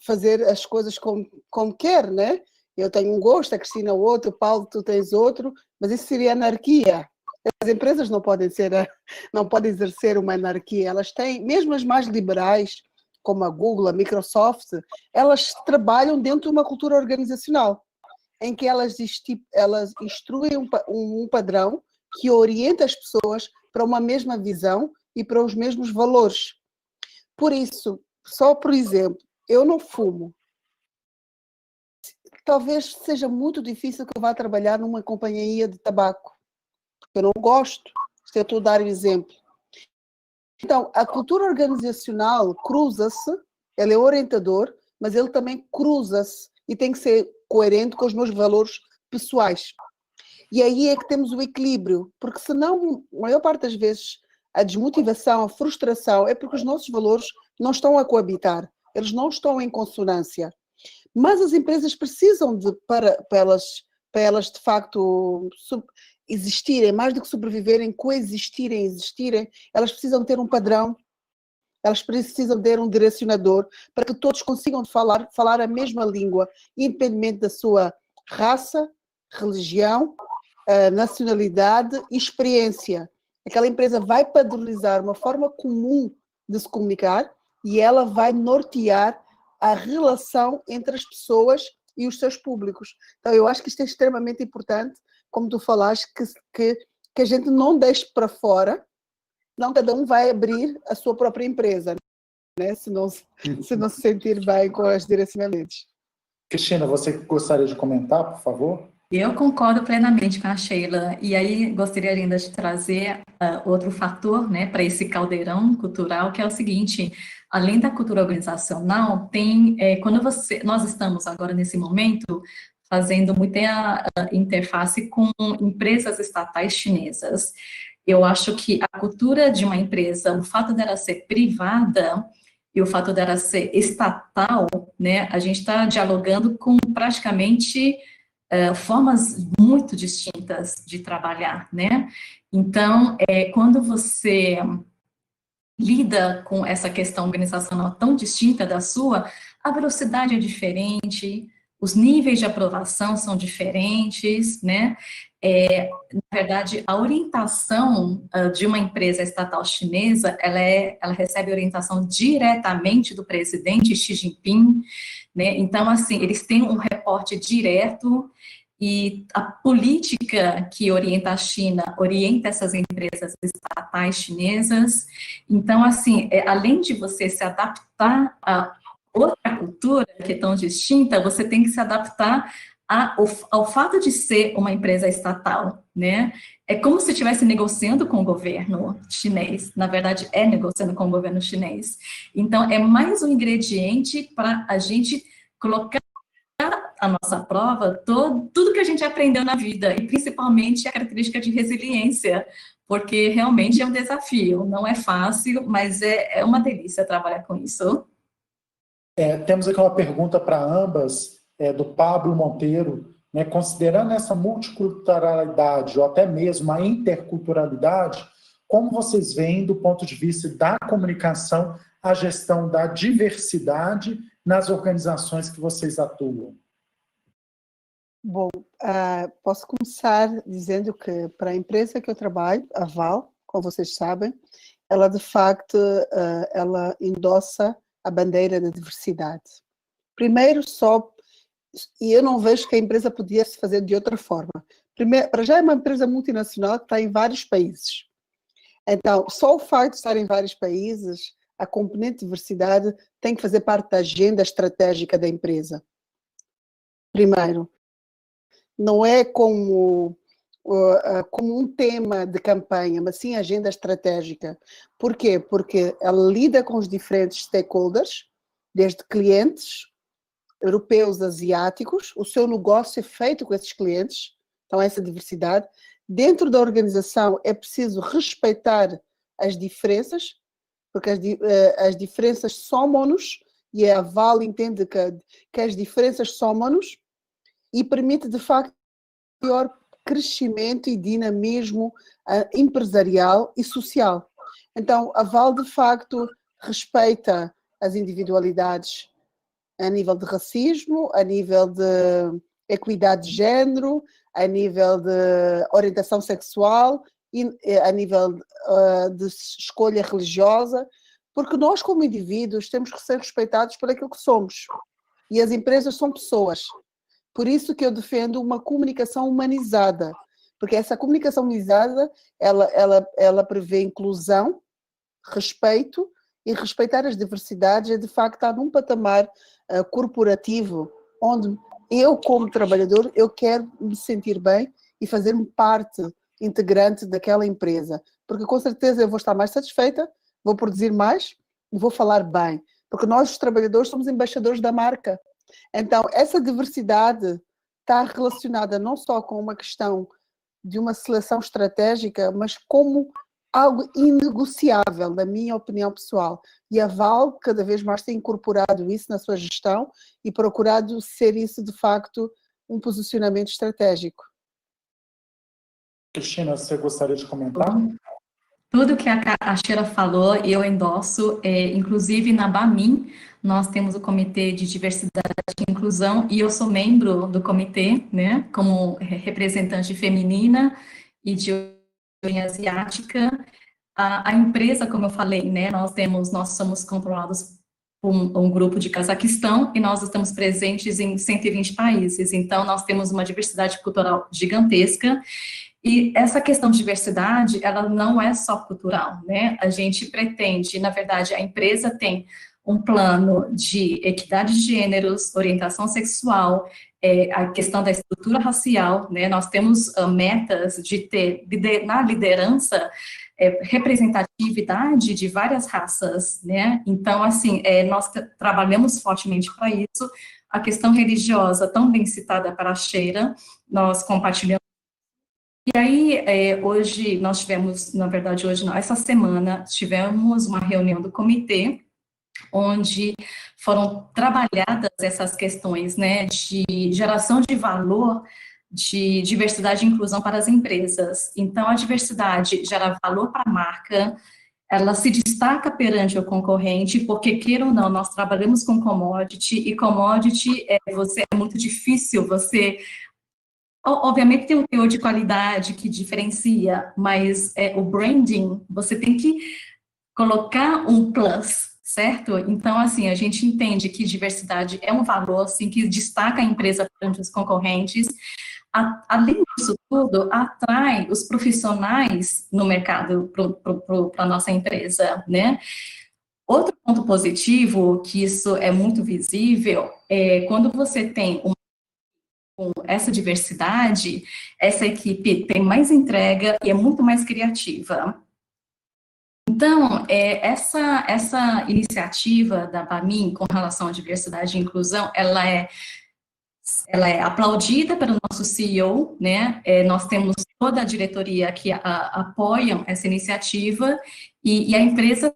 fazer as coisas como quer, né? Eu tenho um gosto, a Cristina outro, o Paulo, tu tens outro, mas isso seria anarquia. As empresas não podem exercer uma anarquia, elas têm, mesmo as mais liberais, como a Google, a Microsoft, elas trabalham dentro de uma cultura organizacional, em que elas instruem um padrão que orienta as pessoas para uma mesma visão e para os mesmos valores. Por isso, só por exemplo, eu não fumo. Talvez seja muito difícil que eu vá trabalhar numa companhia de tabaco. Eu não gosto, se eu estou a dar um exemplo. Então, a cultura organizacional cruza-se, ele é orientador, mas ele também cruza-se e tem que ser coerente com os meus valores pessoais. E aí é que temos o equilíbrio, porque senão, a maior parte das vezes, a desmotivação, a frustração é porque os nossos valores não estão a coabitar, eles não estão em consonância. Mas as empresas precisam para elas de facto existirem, mais do que sobreviverem, coexistirem, existirem, elas precisam ter um padrão, elas precisam ter um direcionador para que todos consigam falar a mesma língua, independentemente da sua raça, religião, nacionalidade e experiência. Aquela empresa vai padronizar uma forma comum de se comunicar e ela vai nortear a relação entre as pessoas e os seus públicos. Então, eu acho que isto é extremamente importante, como tu falaste, que a gente não deixe para fora, não cada um vai abrir a sua própria empresa, né? Se não se sentir bem com os direcionamentos. Cristina, você gostaria de comentar, por favor? Eu concordo plenamente com a Sheila, e aí gostaria ainda de trazer outro fator, né, para esse caldeirão cultural, que é o seguinte: além da cultura organizacional, quando nós estamos agora nesse momento fazendo muita interface com empresas estatais chinesas. Eu acho que a cultura de uma empresa, o fato dela ser privada e o fato dela ser estatal, né, a gente está dialogando com praticamente formas muito distintas de trabalhar, né? Então, quando você lida com essa questão organizacional tão distinta da sua, a velocidade é diferente, os níveis de aprovação são diferentes, né? Na verdade, a orientação de uma empresa estatal chinesa, ela recebe orientação diretamente do presidente Xi Jinping, né? Então, assim, eles têm um reporte direto e a política que orienta a China orienta essas empresas estatais chinesas. Então, assim, além de você se adaptar a outra cultura que é tão distinta, você tem que se adaptar ao fato de ser uma empresa estatal, né? É como se estivesse negociando com o governo chinês, na verdade é negociando com o governo chinês. Então, é mais um ingrediente para a gente colocar a nossa prova tudo que a gente aprendeu na vida, e principalmente a característica de resiliência, porque realmente é um desafio, não é fácil, mas é uma delícia trabalhar com isso. Temos aqui uma pergunta para ambas, do Pablo Monteiro, né, considerando essa multiculturalidade ou até mesmo a interculturalidade, como vocês veem do ponto de vista da comunicação a gestão da diversidade nas organizações que vocês atuam? Bom, posso começar dizendo que para a empresa que eu trabalho, a Val, como vocês sabem, ela de facto ela endossa a bandeira da diversidade. Primeiro, e eu não vejo que a empresa podia se fazer de outra forma. Primeiro, para já é uma empresa multinacional que está em vários países. Então, só o facto de estar em vários países, a componente de diversidade tem que fazer parte da agenda estratégica da empresa. Primeiro, não é como um tema de campanha, mas sim agenda estratégica. Por quê? Porque ela lida com os diferentes stakeholders, desde clientes europeus, asiáticos, o seu negócio é feito com esses clientes, então essa diversidade. Dentro da organização é preciso respeitar as diferenças, porque as diferenças somam-nos, e a Val entende que as diferenças somam-nos e permite, de facto, maior crescimento e dinamismo empresarial e social. Então, a Val, de facto, respeita as individualidades a nível de racismo, a nível de equidade de género, a nível de orientação sexual e a nível de escolha religiosa, porque nós, como indivíduos, temos que ser respeitados por aquilo que somos. E as empresas são pessoas. Por isso que eu defendo uma comunicação humanizada, porque essa comunicação humanizada, ela prevê inclusão, respeito, e respeitar as diversidades é, de facto, estar num patamar corporativo, onde eu, como trabalhador, eu quero me sentir bem e fazer-me parte integrante daquela empresa, porque com certeza eu vou estar mais satisfeita, vou produzir mais e vou falar bem, porque nós, os trabalhadores, somos embaixadores da marca. Então, essa diversidade está relacionada não só com uma questão de uma seleção estratégica, mas como algo inegociável, na minha opinião pessoal. E a Val cada vez mais tem incorporado isso na sua gestão e procurado ser isso, de facto, um posicionamento estratégico. Cristina, você gostaria de comentar? Tudo que a Sheila falou, eu endosso, inclusive na BAMIN, nós temos o Comitê de Diversidade e Inclusão, e eu sou membro do comitê, né, como representante feminina e de origem asiática. A empresa, como eu falei, né, nós somos controlados por um grupo de Cazaquistão, e nós estamos presentes em 120 países, então nós temos uma diversidade cultural gigantesca. E essa questão de diversidade, ela não é só cultural, né? A gente pretende, na verdade, a empresa tem um plano de equidade de gêneros, orientação sexual, a questão da estrutura racial, né? Nós temos metas de ter, na liderança, representatividade de várias raças, né? Então, assim, nós trabalhamos fortemente para isso. A questão religiosa, tão bem citada para a Sheila, nós compartilhamos. E aí, hoje, nós tivemos, na verdade, hoje não, essa semana, tivemos uma reunião do comitê, onde foram trabalhadas essas questões, né, de geração de valor, de diversidade e inclusão para as empresas. Então, a diversidade gera valor para a marca, ela se destaca perante o concorrente, porque, queira ou não, nós trabalhamos com commodity, e commodity é muito difícil você... Obviamente tem um teor de qualidade que diferencia, mas o branding, você tem que colocar um plus, certo? Então, assim, a gente entende que diversidade é um valor, assim, que destaca a empresa perante os concorrentes. Além disso tudo, atrai os profissionais no mercado para a nossa empresa, né? Outro ponto positivo, que isso é muito visível, é quando você tem com essa diversidade, essa equipe tem mais entrega e é muito mais criativa. Então, essa iniciativa da BAMIN com relação à diversidade e inclusão, ela é aplaudida pelo nosso CEO, né? Nós temos toda a diretoria que apoiam essa iniciativa e a empresa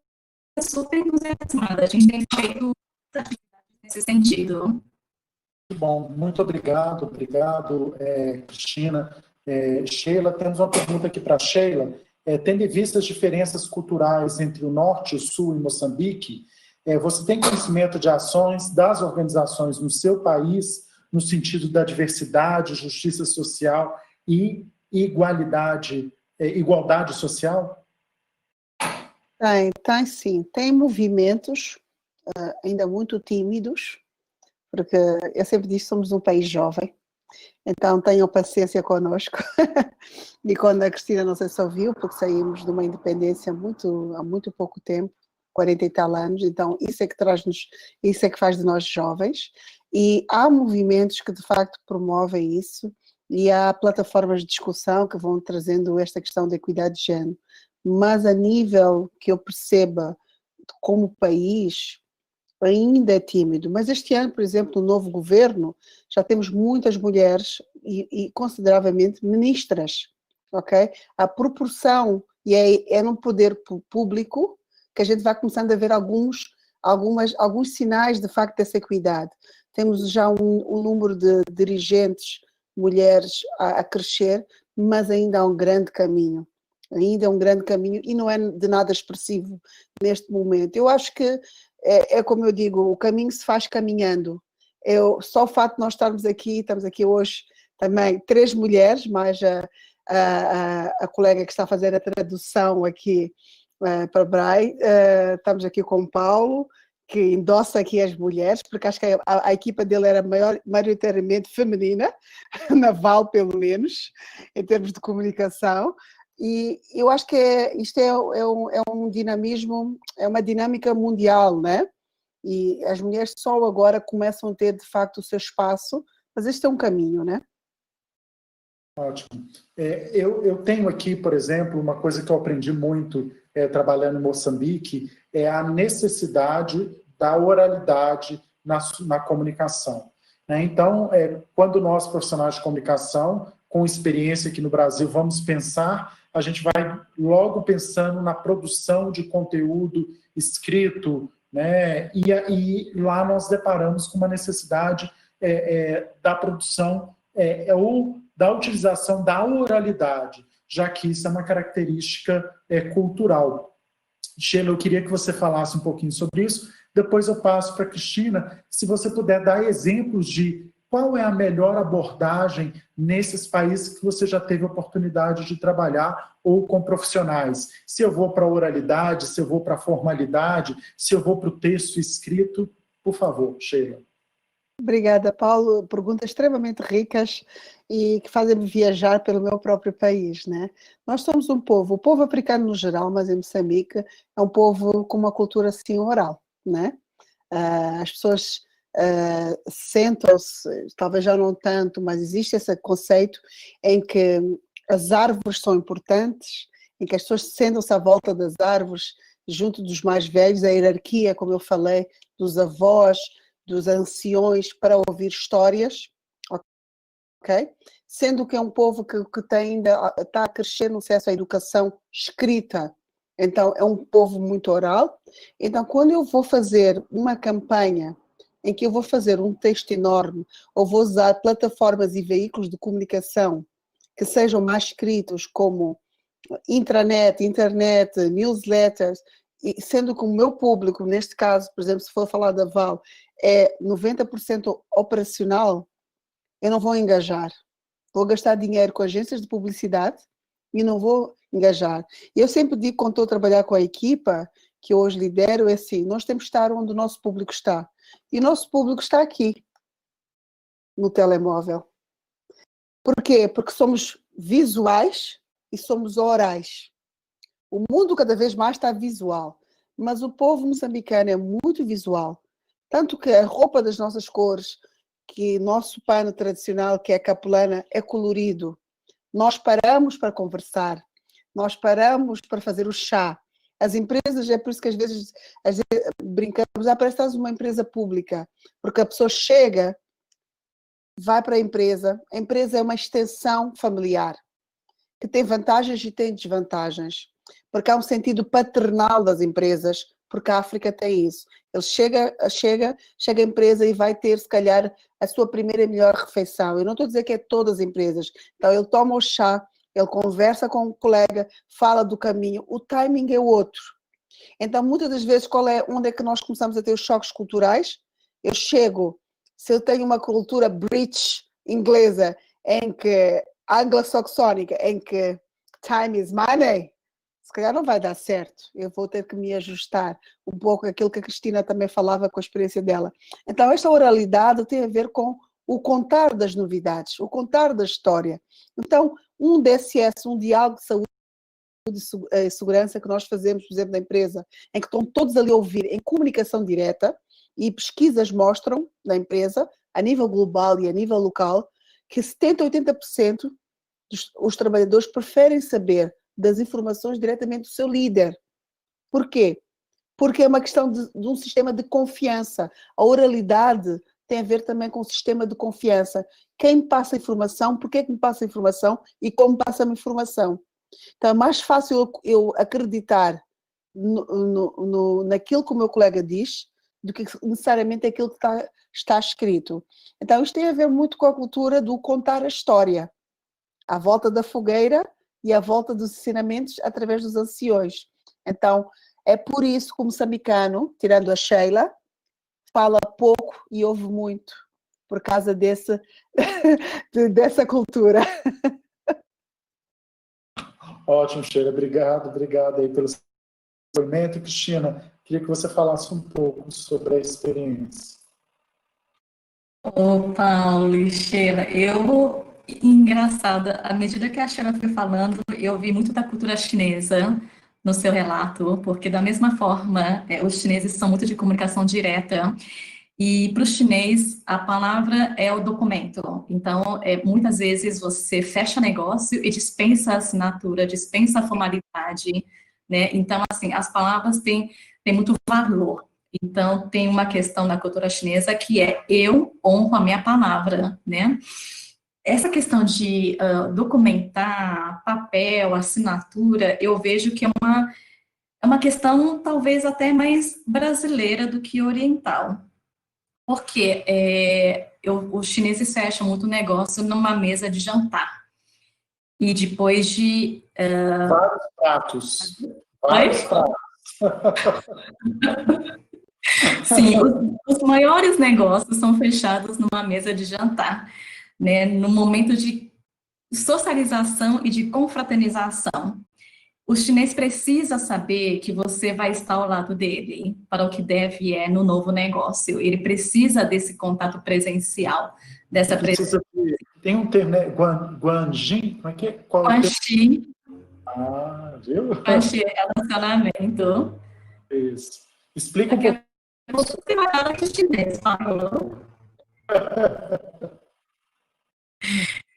é super entusiasmada. A gente tem feito nesse sentido. Bom, muito obrigado, Cristina. Sheila, temos uma pergunta aqui para a Sheila. Tendo em vista as diferenças culturais entre o Norte e o Sul e Moçambique, você tem conhecimento de ações das organizações no seu país, no sentido da diversidade, justiça social e igualdade social? Tem sim. Tem movimentos ainda muito tímidos, porque eu sempre disse que somos um país jovem, então tenham paciência connosco. E quando a Cristina, não sei se ouviu, porque saímos de uma independência há muito pouco tempo, 40 e tal anos, então isso é que faz de nós jovens, e há movimentos que de facto promovem isso, e há plataformas de discussão que vão trazendo esta questão da equidade de género, mas a nível que eu perceba como país, ainda é tímido, mas este ano, por exemplo, no novo governo, já temos muitas mulheres e consideravelmente ministras, ok? A proporção, e é no poder público que a gente vai começando a ver alguns sinais de facto dessa equidade. Temos já um número de dirigentes mulheres a crescer, mas ainda há um grande caminho. Ainda é um grande caminho e não é de nada expressivo neste momento. Eu acho que é como eu digo, o caminho se faz caminhando. Só o fato de nós estamos aqui hoje também 3 mulheres, mais a colega que está a fazer a tradução aqui para Braille, estamos aqui com o Paulo, que endossa aqui as mulheres, porque acho que a equipa dele era maioritariamente feminina, na Val pelo menos, em termos de comunicação. E eu acho que isto é um dinamismo, é uma dinâmica mundial, né? E as mulheres só agora começam a ter, de facto, o seu espaço, mas este é um caminho, né? Ótimo. Eu tenho aqui, por exemplo, uma coisa que eu aprendi muito trabalhando em Moçambique, é a necessidade da oralidade na comunicação. Né? Então, quando nós, profissionais de comunicação, com experiência aqui no Brasil, vamos pensar, a gente vai logo pensando na produção de conteúdo escrito, né? E lá nós deparamos com uma necessidade da produção ou da utilização da oralidade, já que isso é uma característica cultural. Sheila, eu queria que você falasse um pouquinho sobre isso, depois eu passo para a Cristina, se você puder dar exemplos de qual é a melhor abordagem nesses países que você já teve a oportunidade de trabalhar ou com profissionais. Se eu vou para a oralidade, se eu vou para a formalidade, se eu vou para o texto escrito, por favor, Sheila. Obrigada, Paulo. Perguntas extremamente ricas e que fazem-me viajar pelo meu próprio país, né? Nós somos um povo, o povo africano no geral, mas em Moçambique, é um povo com uma cultura assim oral, né? As pessoas sentam-se, talvez já não tanto, mas existe esse conceito em que as árvores são importantes, em que as pessoas sentam-se à volta das árvores, junto dos mais velhos, a hierarquia, como eu falei, dos avós, dos anciões, para ouvir histórias, ok? Sendo que é um povo que ainda está a crescer no acesso à educação escrita, então é um povo muito oral. Então, quando eu vou fazer uma campanha em que eu vou fazer um texto enorme, ou vou usar plataformas e veículos de comunicação que sejam mais escritos, como intranet, internet, newsletters, e sendo que o meu público, neste caso, por exemplo, se for falar da Val, é 90% operacional, eu não vou engajar. Vou gastar dinheiro com agências de publicidade e não vou engajar. Eu sempre digo, quando estou a trabalhar com a equipa, que eu hoje lidero, é assim, nós temos que estar onde o nosso público está. E o nosso público está aqui, no telemóvel. Por quê? Porque somos visuais e somos orais. O mundo cada vez mais está visual, mas o povo moçambicano é muito visual. Tanto que a roupa das nossas cores, que nosso pano tradicional, que é a capulana, é colorido. Nós paramos para conversar, nós paramos para fazer o chá. As empresas, é por isso que às vezes brincamos, parece que estás uma empresa pública, porque a pessoa chega, vai para a empresa é uma extensão familiar, que tem vantagens e tem desvantagens, porque há um sentido paternal das empresas, porque a África tem isso. Ele chega a empresa e vai ter, se calhar, a sua primeira e melhor refeição. Eu não estou a dizer que é todas as empresas. Então, ele toma o chá, ele conversa com o colega, fala do caminho, o timing é outro. Então, muitas das vezes, onde é que nós começamos a ter os choques culturais? Eu chego, se eu tenho uma cultura British inglesa, em que anglo-saxónica, em que time is money, se calhar não vai dar certo. Eu vou ter que me ajustar um pouco àquilo que a Cristina também falava com a experiência dela. Então, esta oralidade tem a ver com o contar das novidades, o contar da história. Então, um DSS, um diálogo de saúde e segurança que nós fazemos, por exemplo, na empresa, em que estão todos ali a ouvir em comunicação direta, e pesquisas mostram na empresa, a nível global e a nível local, que 70% a 80% dos trabalhadores preferem saber das informações diretamente do seu líder. Por quê? Porque é uma questão de um sistema de confiança. A oralidade tem a ver também com o sistema de confiança. Quem me passa a informação, porquê que me passa a informação e como passa-me a informação. Então é mais fácil eu acreditar naquilo que o meu colega diz do que necessariamente aquilo que está escrito. Então isto tem a ver muito com a cultura do contar a história. À volta da fogueira e à volta dos ensinamentos através dos anciões. Então, é por isso que o moçambicano, tirando a Sheila, fala pouco e ouve muito, por causa dessa cultura. Ótimo, Sheila. Obrigado aí pelo depoimento. Cristina, queria que você falasse um pouco sobre a experiência. Ô, Paulo e Sheila, engraçada, à medida que a Sheila foi falando, eu vi muito da cultura chinesa no seu relato, porque da mesma forma, os chineses são muito de comunicação direta, e para o chinês, a palavra é o documento. Então, muitas vezes você fecha negócio e dispensa a assinatura, dispensa a formalidade, né? Então, assim, as palavras têm muito valor. Então, tem uma questão na cultura chinesa que é eu honro a minha palavra, né? Essa questão de documentar, papel, assinatura, eu vejo que é uma questão talvez até mais brasileira do que oriental. Porque os chineses fecham muito negócio numa mesa de jantar. E depois de... Vários pratos. Vários pratos. Sim, os maiores negócios são fechados numa mesa de jantar, né? No momento de socialização e de confraternização. O chinês precisa saber que você vai estar ao lado dele para o que deve no novo negócio. Ele precisa desse contato presencial, dessa presença. Tem um termo, né? Guanjin? Como é que é? Guanxi. Ah, viu? Guanxi é relacionamento. Isso. Explica um pouco. Você tem uma cara que chinês falou.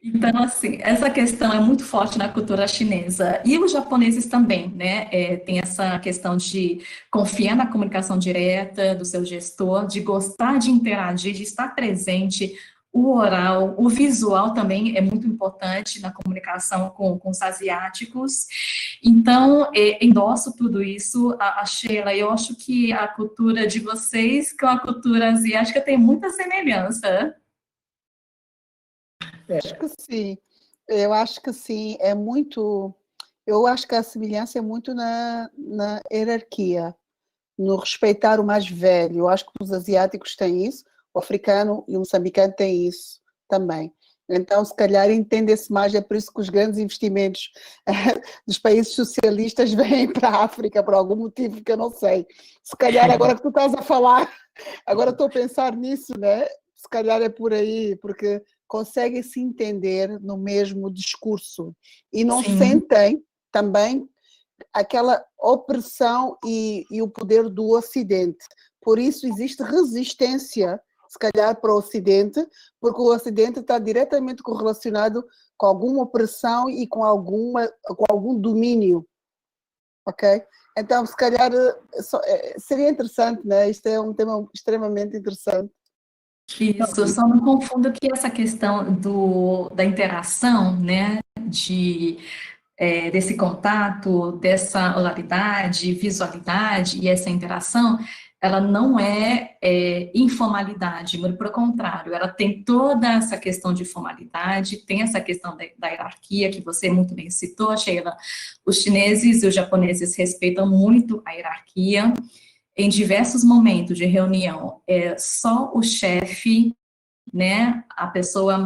Então, assim, essa questão é muito forte na cultura chinesa. E os japoneses também, né? Tem essa questão de confiar na comunicação direta do seu gestor, de gostar de interagir, de estar presente. O oral, o visual também é muito importante na comunicação com os asiáticos. Então, endosso tudo isso. A Sheila, eu acho que a cultura de vocês com a cultura asiática tem muita semelhança. Acho que sim. Eu acho que sim. É muito. Eu acho que a semelhança é muito na hierarquia, no respeitar o mais velho. Eu acho que os asiáticos têm isso, o africano e o moçambicano têm isso também. Então, se calhar, entende-se mais, é por isso que os grandes investimentos dos países socialistas vêm para a África, por algum motivo que eu não sei. Se calhar, agora que tu estás a falar, agora estou a pensar nisso, né? Se calhar é por aí, porque conseguem se entender no mesmo discurso e não sentem também aquela opressão e o poder do Ocidente. Por isso existe resistência, se calhar, para o Ocidente, porque o Ocidente está diretamente correlacionado com alguma opressão e com algum domínio, ok? Então, se calhar, seria interessante, né? Isto é um tema extremamente interessante. Isso, só não confundo que essa questão da interação, né, desse contato, dessa oralidade, visualidade e essa interação, ela não é informalidade, muito pelo contrário, ela tem toda essa questão de formalidade, tem essa questão da hierarquia, que você muito bem citou, Sheila. Os chineses e os japoneses respeitam muito a hierarquia. Em diversos momentos de reunião, só o chefe, né, a pessoa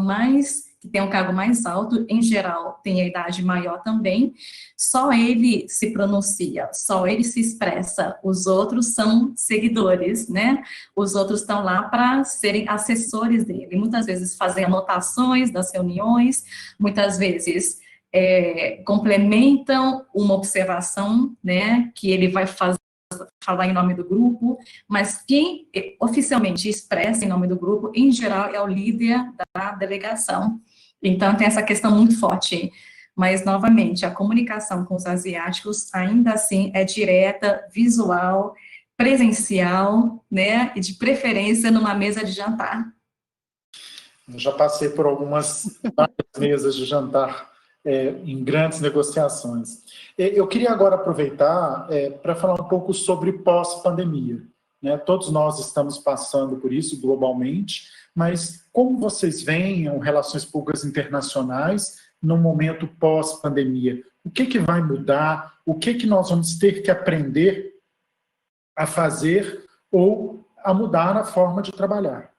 que tem um cargo mais alto, em geral, tem a idade maior também, só ele se pronuncia, só ele se expressa, os outros são seguidores, né, os outros estão lá para serem assessores dele, muitas vezes fazem anotações das reuniões, muitas vezes complementam uma observação, né, que ele vai falar em nome do grupo, mas quem oficialmente expressa em nome do grupo, em geral, é o líder da delegação. Então, tem essa questão muito forte. Mas, novamente, a comunicação com os asiáticos, ainda assim, é direta, visual, presencial, né, e de preferência numa mesa de jantar. Eu já passei por várias mesas de jantar em grandes negociações. Eu queria agora aproveitar para falar um pouco sobre pós-pandemia, né? Todos nós estamos passando por isso globalmente, mas como vocês veem relações públicas internacionais no momento pós-pandemia? O que vai mudar? O que nós vamos ter que aprender a fazer ou a mudar a forma de trabalhar?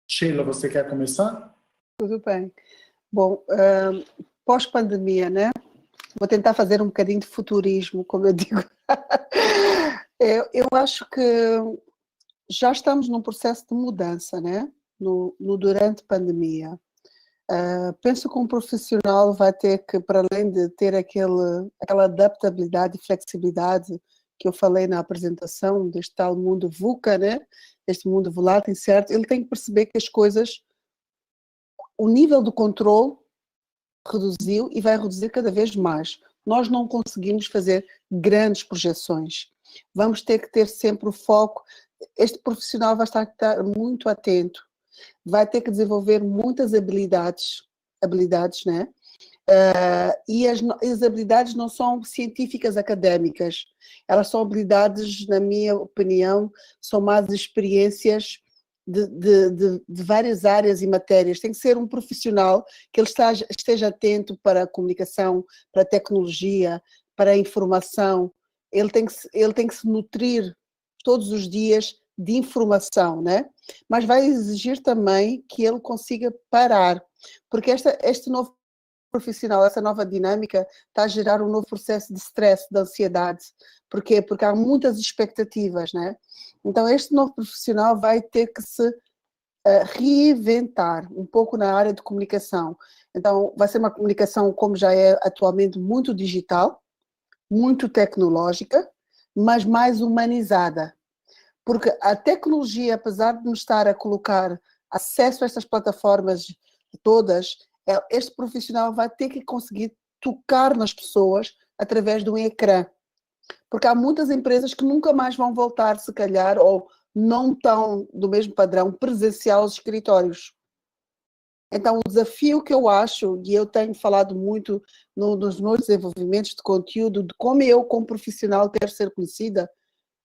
Sheila, você quer começar? Tudo bem. Bom, pós-pandemia, né? Vou tentar fazer um bocadinho de futurismo, como eu digo. Eu acho que já estamos num processo de mudança, né? Durante a pandemia. Penso que um profissional vai ter que, para além de ter aquela adaptabilidade e flexibilidade que eu falei na apresentação deste tal mundo VUCA, né? Este mundo volátil, certo? Ele tem que perceber que as coisas, o nível do controle reduziu e vai reduzir cada vez mais. Nós não conseguimos fazer grandes projeções. Vamos ter que ter sempre o foco. Este profissional vai estar muito atento, vai ter que desenvolver muitas habilidades, né? E as habilidades não são científicas académicas, elas são habilidades, na minha opinião, são mais experiências de várias áreas e matérias. Tem que ser um profissional que ele esteja atento para a comunicação, para a tecnologia, para a informação. Ele tem que se nutrir todos os dias de informação, né? Mas vai exigir também que ele consiga parar, porque este novo profissional, essa nova dinâmica está a gerar um novo processo de stress, de ansiedade. Porquê? Porque há muitas expectativas, né? Então este novo profissional vai ter que se reinventar um pouco na área de comunicação. Então vai ser uma comunicação, como já é atualmente, muito digital, muito tecnológica, mas mais humanizada. Porque a tecnologia, apesar de nos estar a colocar acesso a estas plataformas todas, este profissional vai ter que conseguir tocar nas pessoas através de um ecrã. Porque há muitas empresas que nunca mais vão voltar, se calhar, ou não estão do mesmo padrão presencial aos escritórios. Então, o desafio que eu acho, e eu tenho falado muito nos meus desenvolvimentos de conteúdo, de como eu, como profissional, quero ser conhecida,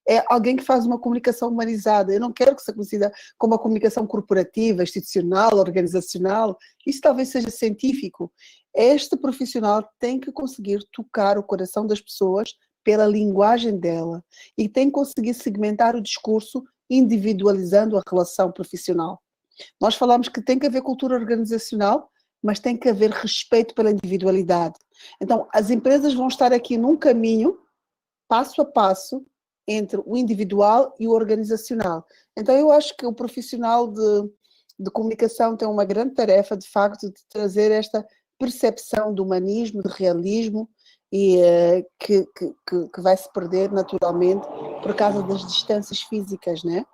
é alguém que faz uma comunicação humanizada. Eu não quero que seja conhecida como uma comunicação corporativa, institucional, organizacional. Isso talvez seja científico. Este profissional tem que conseguir tocar o coração das pessoas pela linguagem dela e tem que conseguir segmentar o discurso individualizando a relação profissional. Nós falamos que tem que haver cultura organizacional, mas tem que haver respeito pela individualidade. Então, as empresas vão estar aqui num caminho, passo a passo, entre o individual e o organizacional. Então, eu acho que o profissional de comunicação tem uma grande tarefa, de facto, de trazer esta percepção de humanismo, de realismo, e que vai se perder naturalmente por causa das distâncias físicas, né?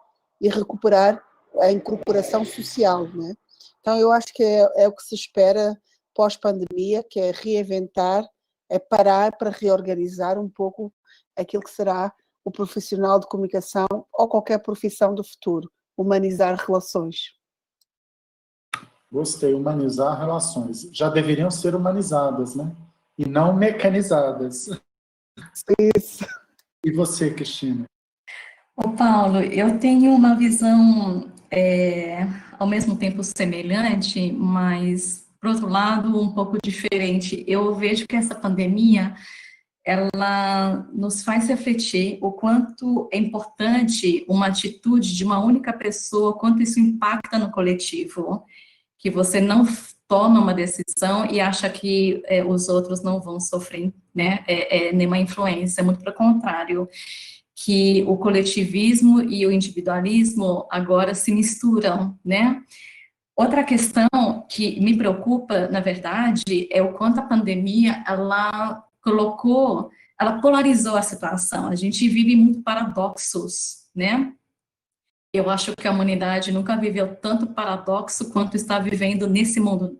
E recuperar a incorporação social, né? Então, eu acho que é o que se espera pós-pandemia, que é reinventar, é parar para reorganizar um pouco aquilo que será o profissional de comunicação ou qualquer profissão do futuro, humanizar relações. Gostei, humanizar relações. Já deveriam ser humanizadas, né? E não mecanizadas. Isso. E você, Cristina? Ô Paulo, eu tenho uma visão ao mesmo tempo semelhante, mas, por outro lado, um pouco diferente. Eu vejo que essa pandemia, ela nos faz refletir o quanto é importante uma atitude de uma única pessoa, quanto isso impacta no coletivo, que você não toma uma decisão e acha que os outros não vão sofrer, né, nenhuma influência, muito pelo contrário, que o coletivismo e o individualismo agora se misturam, né? Outra questão que me preocupa, na verdade, é o quanto a pandemia, ela polarizou a situação. A gente vive muito paradoxos, né? Eu acho que a humanidade nunca viveu tanto paradoxo quanto está vivendo nesse mundo,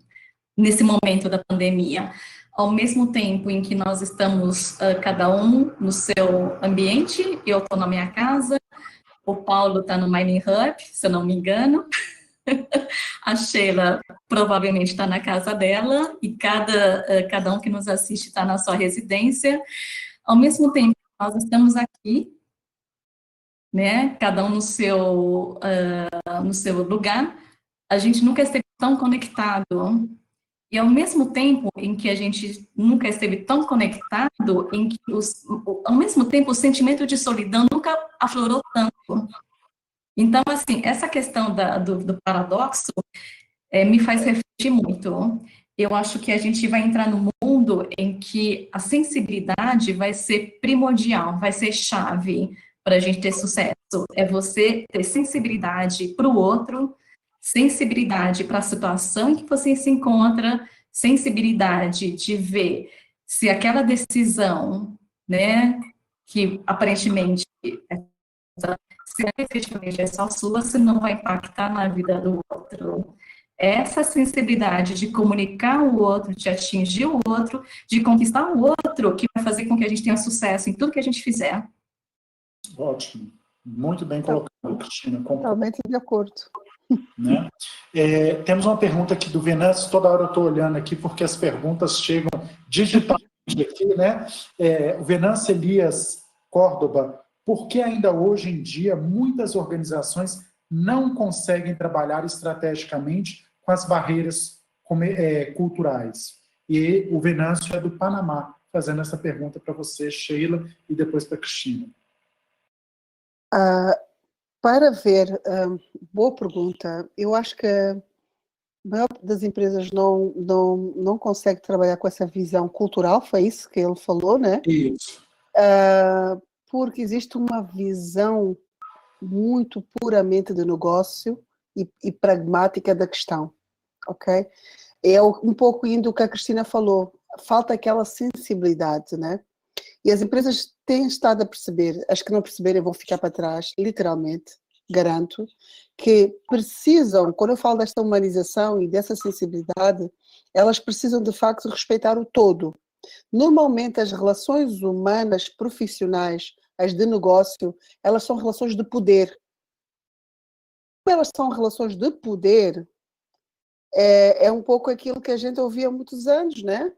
nesse momento da pandemia. Ao mesmo tempo em que nós estamos, cada um no seu ambiente, eu estou na minha casa, o Paulo está no Mining Hub, se eu não me engano, a Sheila provavelmente está na casa dela, e cada um que nos assiste está na sua residência. Ao mesmo tempo, nós estamos aqui, né, cada um no seu lugar, a gente nunca esteve tão conectado. E ao mesmo tempo em que a gente nunca esteve tão conectado, em que ao mesmo tempo o sentimento de solidão nunca aflorou tanto. Então, assim, essa questão do paradoxo me faz refletir muito. Eu acho que a gente vai entrar num mundo em que a sensibilidade vai ser primordial, vai ser chave para a gente ter sucesso. É você ter sensibilidade para o outro, sensibilidade para a situação em que você se encontra, sensibilidade de ver se aquela decisão, né, que aparentemente se efetivamente é só sua, se não vai impactar na vida do outro. Essa sensibilidade de comunicar o outro, de atingir o outro, de conquistar o outro, que vai fazer com que a gente tenha sucesso em tudo que a gente fizer. Ótimo. Muito bem colocado, Cristina. Totalmente de acordo. Né? Temos uma pergunta aqui do Venâncio, toda hora eu estou olhando aqui porque as perguntas chegam digitalmente aqui, né? O Venâncio Elias Córdoba, por que ainda hoje em dia muitas organizações não conseguem trabalhar estrategicamente com as barreiras culturais? E o Venâncio é do Panamá, fazendo essa pergunta para você, Sheila, e depois para a Cristina. Para ver, boa pergunta. Eu acho que a maior parte das empresas não consegue trabalhar com essa visão cultural, foi isso que ele falou, né? Isso. Porque existe uma visão muito puramente de negócio e pragmática da questão, ok? É um pouco indo o que a Cristina falou, falta aquela sensibilidade, né? E as empresas têm estado a perceber, as que não perceberem vão ficar para trás, literalmente, garanto, que precisam, quando eu falo desta humanização e dessa sensibilidade, elas precisam de facto respeitar o todo. Normalmente as relações humanas profissionais, as de negócio, elas são relações de poder. Como elas são relações de poder, é um pouco aquilo que a gente ouvia há muitos anos, né?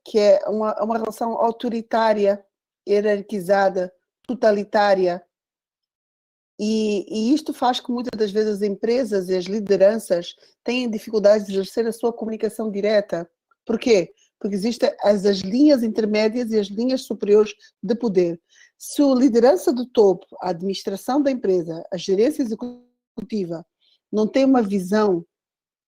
Que é uma relação autoritária, hierarquizada, totalitária. E isto faz que muitas das vezes as empresas e as lideranças tenham dificuldades de exercer a sua comunicação direta. Por quê? Porque existem as linhas intermédias e as linhas superiores de poder. Se a liderança do topo, a administração da empresa, a gerência executiva, não tem uma visão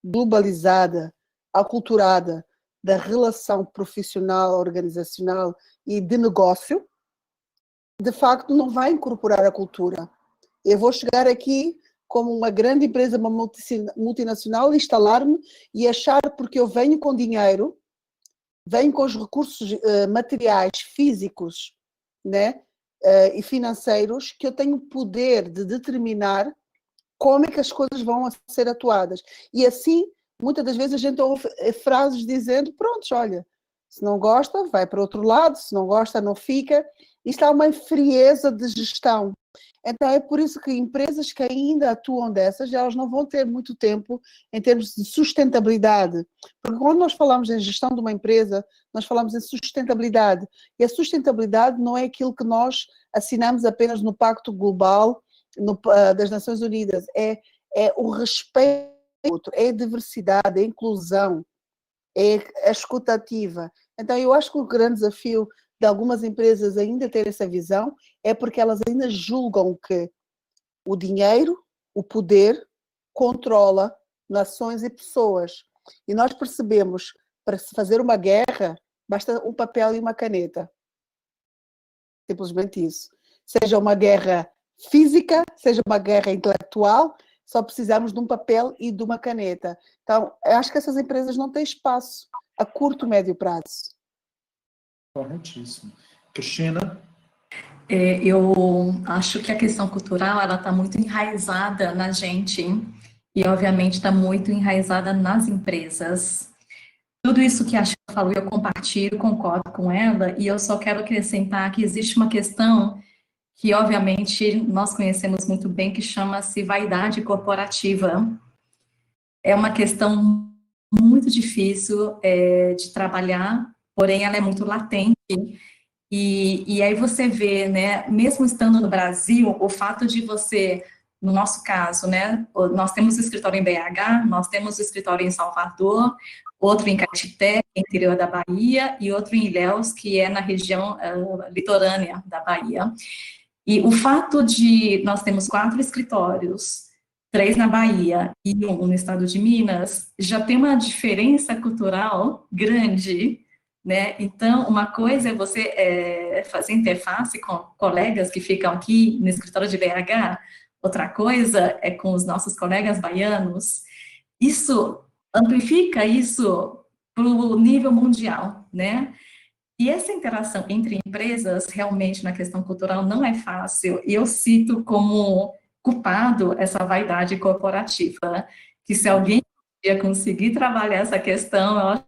globalizada, aculturada, da relação profissional, organizacional e de negócio, de facto não vai incorporar a cultura. Eu vou chegar aqui como uma grande empresa, uma multinacional, instalar-me e achar, porque eu venho com dinheiro, venho com os recursos materiais, físicos, né, e financeiros, que eu tenho poder de determinar como é que as coisas vão ser atuadas. E assim, muitas das vezes a gente ouve frases dizendo, pronto, olha, se não gosta, vai para outro lado, se não gosta, não fica. Isto há uma frieza de gestão. Então é por isso que empresas que ainda atuam dessas, elas não vão ter muito tempo em termos de sustentabilidade. Porque quando nós falamos em gestão de uma empresa, nós falamos em sustentabilidade. E a sustentabilidade não é aquilo que nós assinamos apenas no Pacto Global das Nações Unidas. É o respeito, é a diversidade, é a inclusão, é a escutativa. Então eu acho que o grande desafio de algumas empresas ainda ter essa visão é porque elas ainda julgam que o dinheiro, o poder, controla nações e pessoas. E nós percebemos, para se fazer uma guerra, basta um papel e uma caneta. Simplesmente isso. Seja uma guerra física, seja uma guerra intelectual, só precisamos de um papel e de uma caneta. Então, eu acho que essas empresas não têm espaço a curto, médio prazo. Corretíssimo. Cristina? Eu acho que a questão cultural, ela está muito enraizada na gente e, obviamente, está muito enraizada nas empresas. Tudo isso que a Sheila falou, eu compartilho, concordo com ela, e eu só quero acrescentar que existe uma questão que, obviamente, nós conhecemos muito bem, que chama-se vaidade corporativa. É uma questão muito difícil de trabalhar, porém ela é muito latente, e aí você vê, né, mesmo estando no Brasil, o fato de você, no nosso caso, né, nós temos o escritório em BH, nós temos o escritório em Salvador, outro em Caetité, interior da Bahia, e outro em Ilhéus, que é na região litorânea da Bahia. E o fato de nós temos 4 escritórios, 3 na Bahia e 1 no estado de Minas, já tem uma diferença cultural grande, né? Então, uma coisa é você fazer interface com colegas que ficam aqui no escritório de BH, outra coisa é com os nossos colegas baianos. Isso amplifica isso para o nível mundial, né? E essa interação entre empresas, realmente, na questão cultural, não é fácil. E eu cito como culpado essa vaidade corporativa, que se alguém conseguir trabalhar essa questão, eu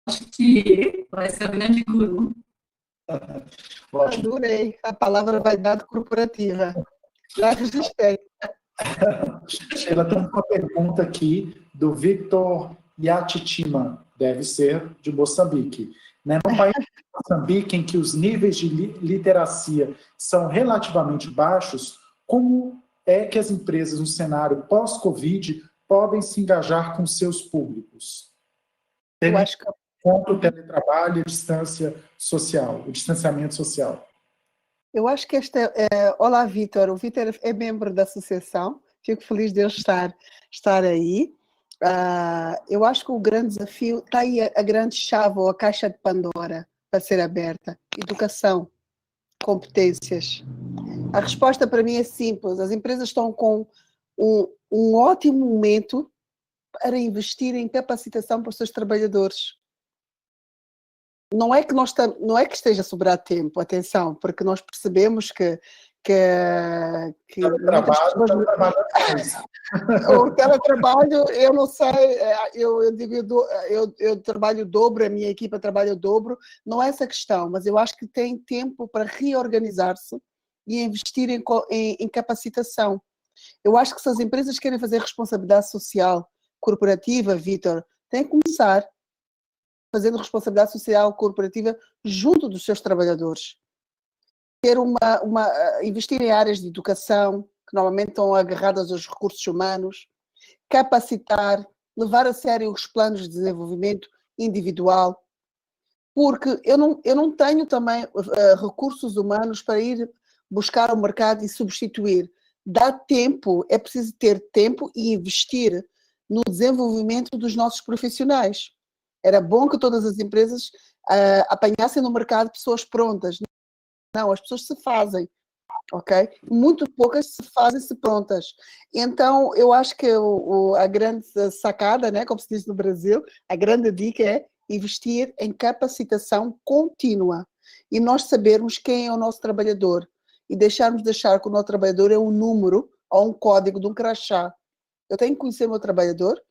acho que vai ser o grande guru. Ótimo. Adorei a palavra vaidade corporativa. Já registrei. Sheila, tem uma pergunta aqui do Victor Yatitima, deve ser de Moçambique. Né? No país de Moçambique, em que os níveis de literacia são relativamente baixos, como é que as empresas no cenário pós-Covid podem se engajar com seus públicos? Eu acho que Contra o teletrabalho e a distância social, o distanciamento social. Olá, Vítor. O Vítor é membro da associação. Fico feliz de ele estar aí. Eu acho que o grande desafio está aí, a grande chave ou a caixa de Pandora para ser aberta. Educação, competências. A resposta para mim é simples. As empresas estão com um ótimo momento para investir em capacitação para os seus trabalhadores. Não é que esteja a sobrar tempo, atenção, porque nós percebemos que o teletrabalho, eu não sei, eu trabalho o dobro, a minha equipa trabalha o dobro, não é essa a questão, mas eu acho que tem tempo para reorganizar-se e investir em capacitação. Eu acho que se as empresas querem fazer responsabilidade social corporativa, Vítor, têm que começar fazendo responsabilidade social corporativa junto dos seus trabalhadores. Investir em áreas de educação, que normalmente estão agarradas aos recursos humanos, capacitar, levar a sério os planos de desenvolvimento individual, porque eu não tenho também recursos humanos para ir buscar o mercado e substituir. Dá tempo, é preciso ter tempo e investir no desenvolvimento dos nossos profissionais. Era bom que todas as empresas apanhassem no mercado pessoas prontas. Não, as pessoas se fazem, ok? Muito poucas se fazem-se prontas. Então, eu acho que a grande sacada, né, como se diz no Brasil, a grande dica é investir em capacitação contínua. E nós sabermos quem é o nosso trabalhador. E deixarmos de achar que o nosso trabalhador é um número ou um código de um crachá. Eu tenho que conhecer o meu trabalhador,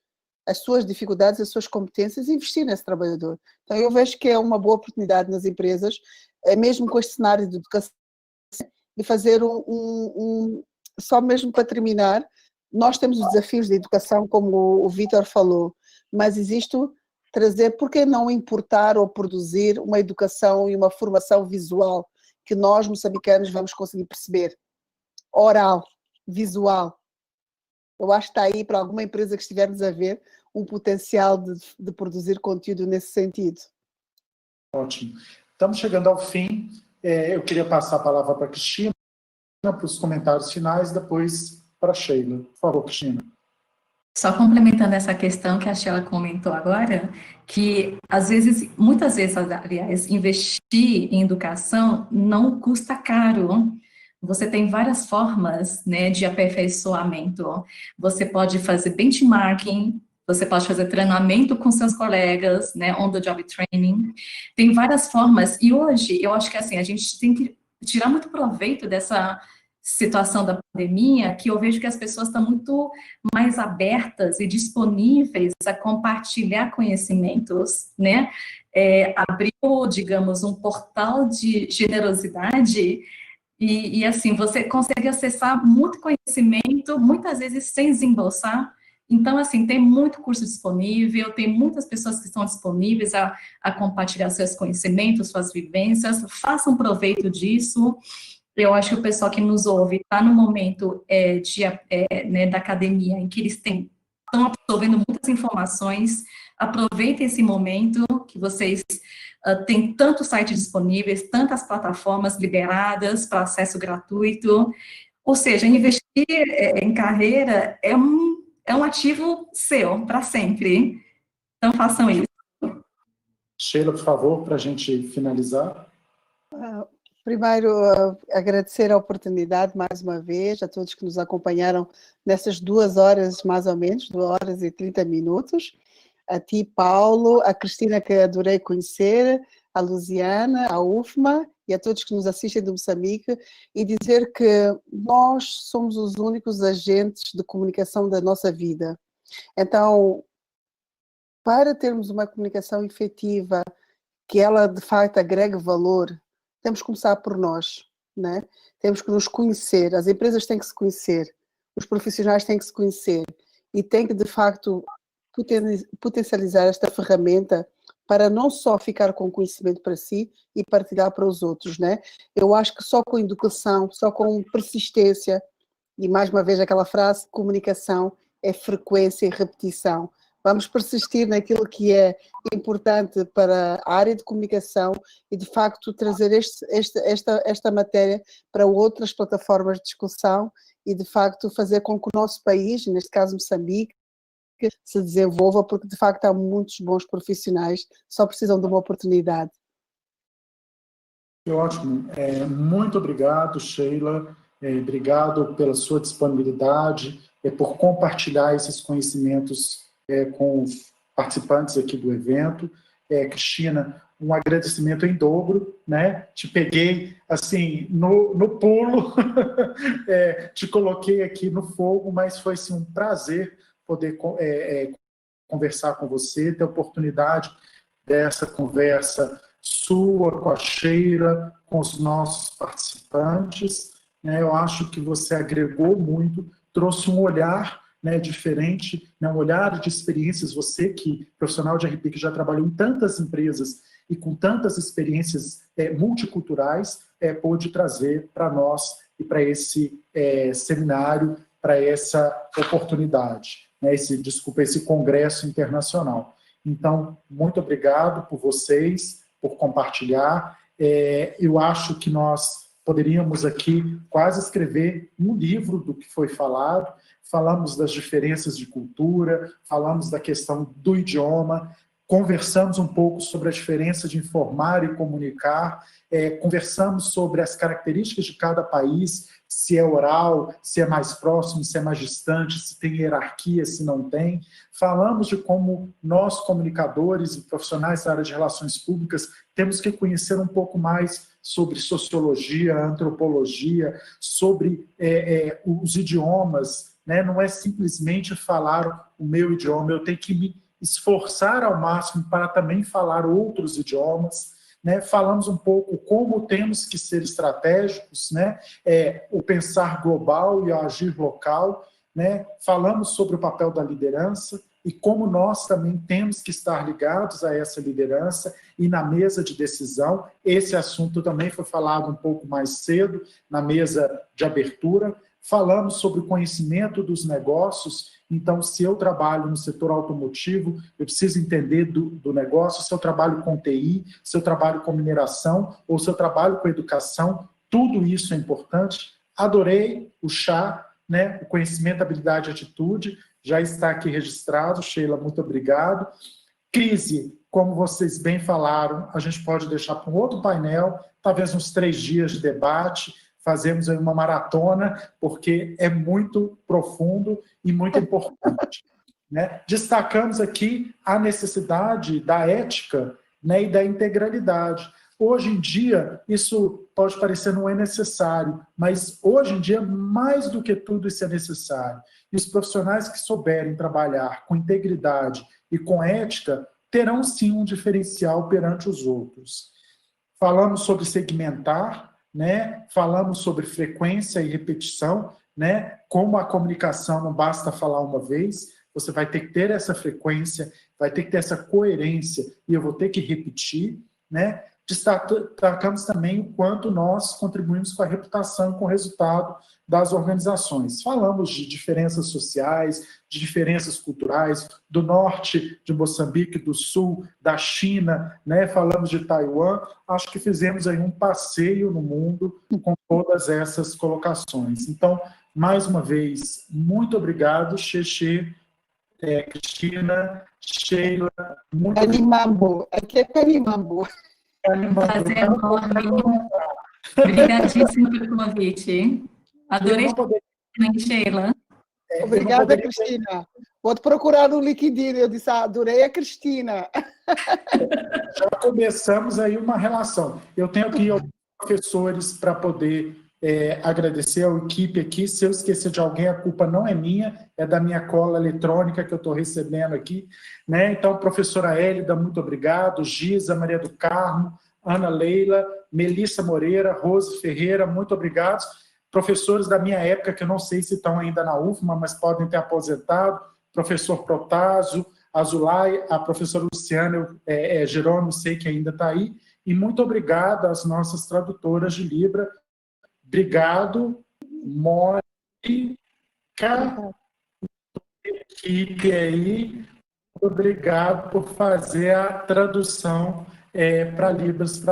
as suas dificuldades, as suas competências e investir nesse trabalhador. Então, eu vejo que é uma boa oportunidade nas empresas, mesmo com este cenário de educação, de fazer só mesmo para terminar, nós temos os desafios de educação, como o Vítor falou, mas existe trazer, por que não importar ou produzir uma educação e uma formação visual que nós, moçambicanos, vamos conseguir perceber? Oral, visual. Eu acho que está aí, para alguma empresa que estivermos a ver, um potencial de produzir conteúdo nesse sentido. Ótimo. Estamos chegando ao fim. Eu queria passar a palavra para a Cristina, para os comentários finais, depois para a Sheila. Por favor, Cristina. Só complementando essa questão que a Sheila comentou agora, que às vezes, muitas vezes, aliás, investir em educação não custa caro. Você tem várias formas, né, de aperfeiçoamento. Você pode fazer benchmarking, você pode fazer treinamento com seus colegas, né, on the job training. Tem várias formas. E hoje, eu acho que assim, a gente tem que tirar muito proveito dessa situação da pandemia, que eu vejo que as pessoas estão muito mais abertas e disponíveis a compartilhar conhecimentos, né? Abriu, digamos, um portal de generosidade e assim, você consegue acessar muito conhecimento, muitas vezes sem desembolsar. Então, assim, tem muito curso disponível, tem muitas pessoas que estão disponíveis a compartilhar seus conhecimentos, suas vivências, façam proveito disso. Eu acho que o pessoal que nos ouve está no momento né, da academia em que eles estão absorvendo muitas informações. Aproveitem esse momento que vocês têm tantos sites disponíveis, tantas plataformas liberadas para acesso gratuito. Ou seja, investir em carreira é um ativo seu, para sempre. Então, façam isso. Sheila, por favor, para a gente finalizar. Primeiro, agradecer a oportunidade mais uma vez a todos que nos acompanharam nessas 2 horas, mais ou menos, 2 horas e 30 minutos. A ti, Paulo, a Cristina, que adorei conhecer, a Luziana, a UFMA e a todos que nos assistem do Moçambique, e dizer que nós somos os únicos agentes de comunicação da nossa vida. Então, para termos uma comunicação efetiva, que ela de facto agregue valor, temos que começar por nós, né? Temos que nos conhecer, as empresas têm que se conhecer, os profissionais têm que se conhecer e têm que, de facto, potencializar esta ferramenta para não só ficar com conhecimento para si e partilhar para os outros, né? Eu acho que só com educação, só com persistência, e mais uma vez aquela frase, comunicação é frequência e repetição. Vamos persistir naquilo que é importante para a área de comunicação e, de facto, trazer esta matéria para outras plataformas de discussão e, de facto, fazer com que o nosso país, neste caso Moçambique, se desenvolva, porque, de facto, há muitos bons profissionais, só precisam de uma oportunidade. Ótimo. Muito obrigado, Sheila. Obrigado pela sua disponibilidade, por compartilhar esses conhecimentos com os participantes aqui do evento. Cristina, um agradecimento em dobro, né? Te peguei, assim, no pulo, te coloquei aqui no fogo, mas foi, assim, um prazer poder conversar com você, ter a oportunidade dessa conversa sua, com a Sheila, com os nossos participantes. Eu acho que você agregou muito, trouxe um olhar, né, diferente, né, um olhar de experiências. Você, que profissional de RP, que já trabalhou em tantas empresas e com tantas experiências multiculturais, pôde trazer para nós e para esse seminário, para essa oportunidade, né, esse congresso internacional. Então, muito obrigado por vocês, por compartilhar. Eu acho que nós poderíamos aqui quase escrever um livro do que foi falado. Falamos das diferenças de cultura, falamos da questão do idioma, conversamos um pouco sobre a diferença de informar e comunicar, conversamos sobre as características de cada país, se é oral, se é mais próximo, se é mais distante, se tem hierarquia, se não tem. Falamos de como nós, comunicadores e profissionais da área de relações públicas, temos que conhecer um pouco mais sobre sociologia, antropologia, sobre os idiomas, né? Não é simplesmente falar o meu idioma, eu tenho que me esforçar ao máximo para também falar outros idiomas, né? Falamos um pouco como temos que ser estratégicos, né? O pensar global e o agir local, né? Falamos sobre o papel da liderança e como nós também temos que estar ligados a essa liderança e na mesa de decisão. Esse assunto também foi falado um pouco mais cedo, na mesa de abertura. Falamos sobre o conhecimento dos negócios. Então, se eu trabalho no setor automotivo, eu preciso entender do negócio. Se eu trabalho com TI, se eu trabalho com mineração, ou se eu trabalho com educação, tudo isso é importante. Adorei o chá, né? O conhecimento, habilidade e atitude, já está aqui registrado. Sheila, muito obrigado. Crise, como vocês bem falaram, a gente pode deixar para um outro painel, talvez uns 3 dias de debate, fazemos aí uma maratona, porque é muito profundo e muito importante, né? Destacamos aqui a necessidade da ética, né, e da integralidade. Hoje em dia, isso pode parecer não é necessário, mas hoje em dia, mais do que tudo, isso é necessário. E os profissionais que souberem trabalhar com integridade e com ética terão sim um diferencial perante os outros. Falamos sobre segmentar, né? Falamos sobre frequência e repetição, né? Como a comunicação não basta falar uma vez, você vai ter que ter essa frequência, vai ter que ter essa coerência e eu vou ter que repetir, né? Destacamos também o quanto nós contribuímos com a reputação e com o resultado das organizações. Falamos de diferenças sociais, de diferenças culturais, do norte de Moçambique, do sul, da China, né? Falamos de Taiwan. Acho que fizemos aí um passeio no mundo com todas essas colocações. Então, mais uma vez, muito obrigado, Xexê, Cristina, Sheila. Muito Canimambo, aqui é Canimambo. Prazer enorme. Obrigadíssimo pelo convite. Adorei, Sheila. Obrigada, Cristina. Pode procurar no LinkedIn. Eu disse, adorei a Cristina. Já começamos aí uma relação. Eu tenho aqui alguns professores para poder agradecer à equipe aqui. Se eu esquecer de alguém, a culpa não é minha, é da minha cola eletrônica que eu estou recebendo aqui, né? Então, professora Hélida, muito obrigado. Giza, Maria do Carmo, Ana Leila, Melissa Moreira, Rose Ferreira, muito obrigado. Professores da minha época, que eu não sei se estão ainda na UFMA, mas podem ter aposentado, professor Protásio, Azulay, a professora Luciana Jerônimo, sei que ainda está aí, e muito obrigado às nossas tradutoras de Libra. Obrigado, Mônica, equipe aí, obrigado por fazer a tradução para Libras.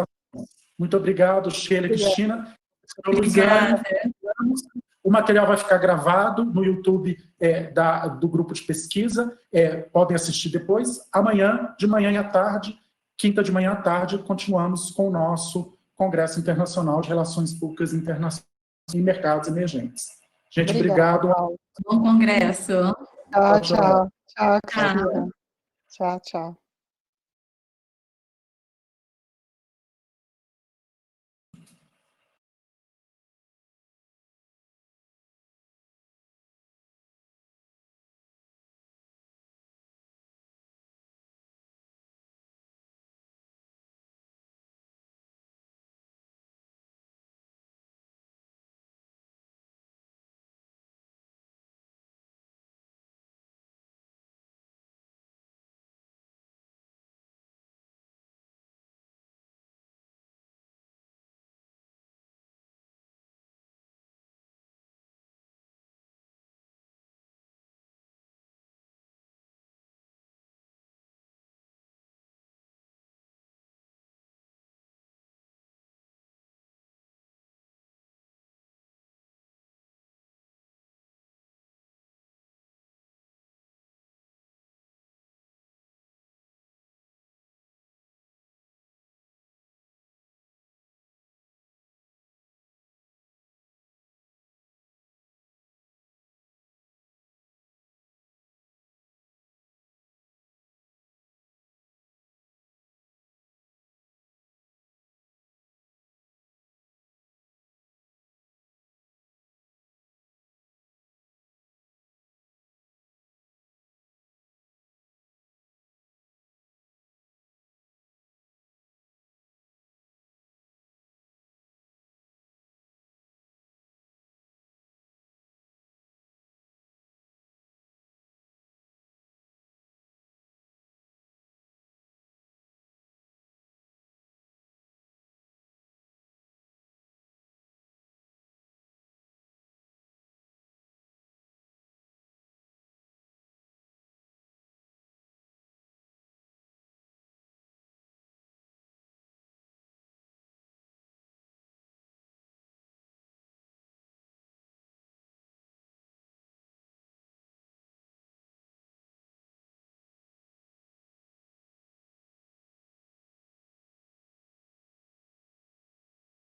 Muito obrigado, Sheila e Cristina. Obrigada. O material vai ficar gravado no YouTube do grupo de pesquisa, podem assistir depois. Amanhã, de manhã e à tarde, quinta de manhã à tarde, continuamos com o nosso Congresso Internacional de Relações Públicas Internacionais e Mercados Emergentes. Gente, obrigado. Bom congresso. Tchau, tchau. Tchau, Cristina. Tchau, tchau.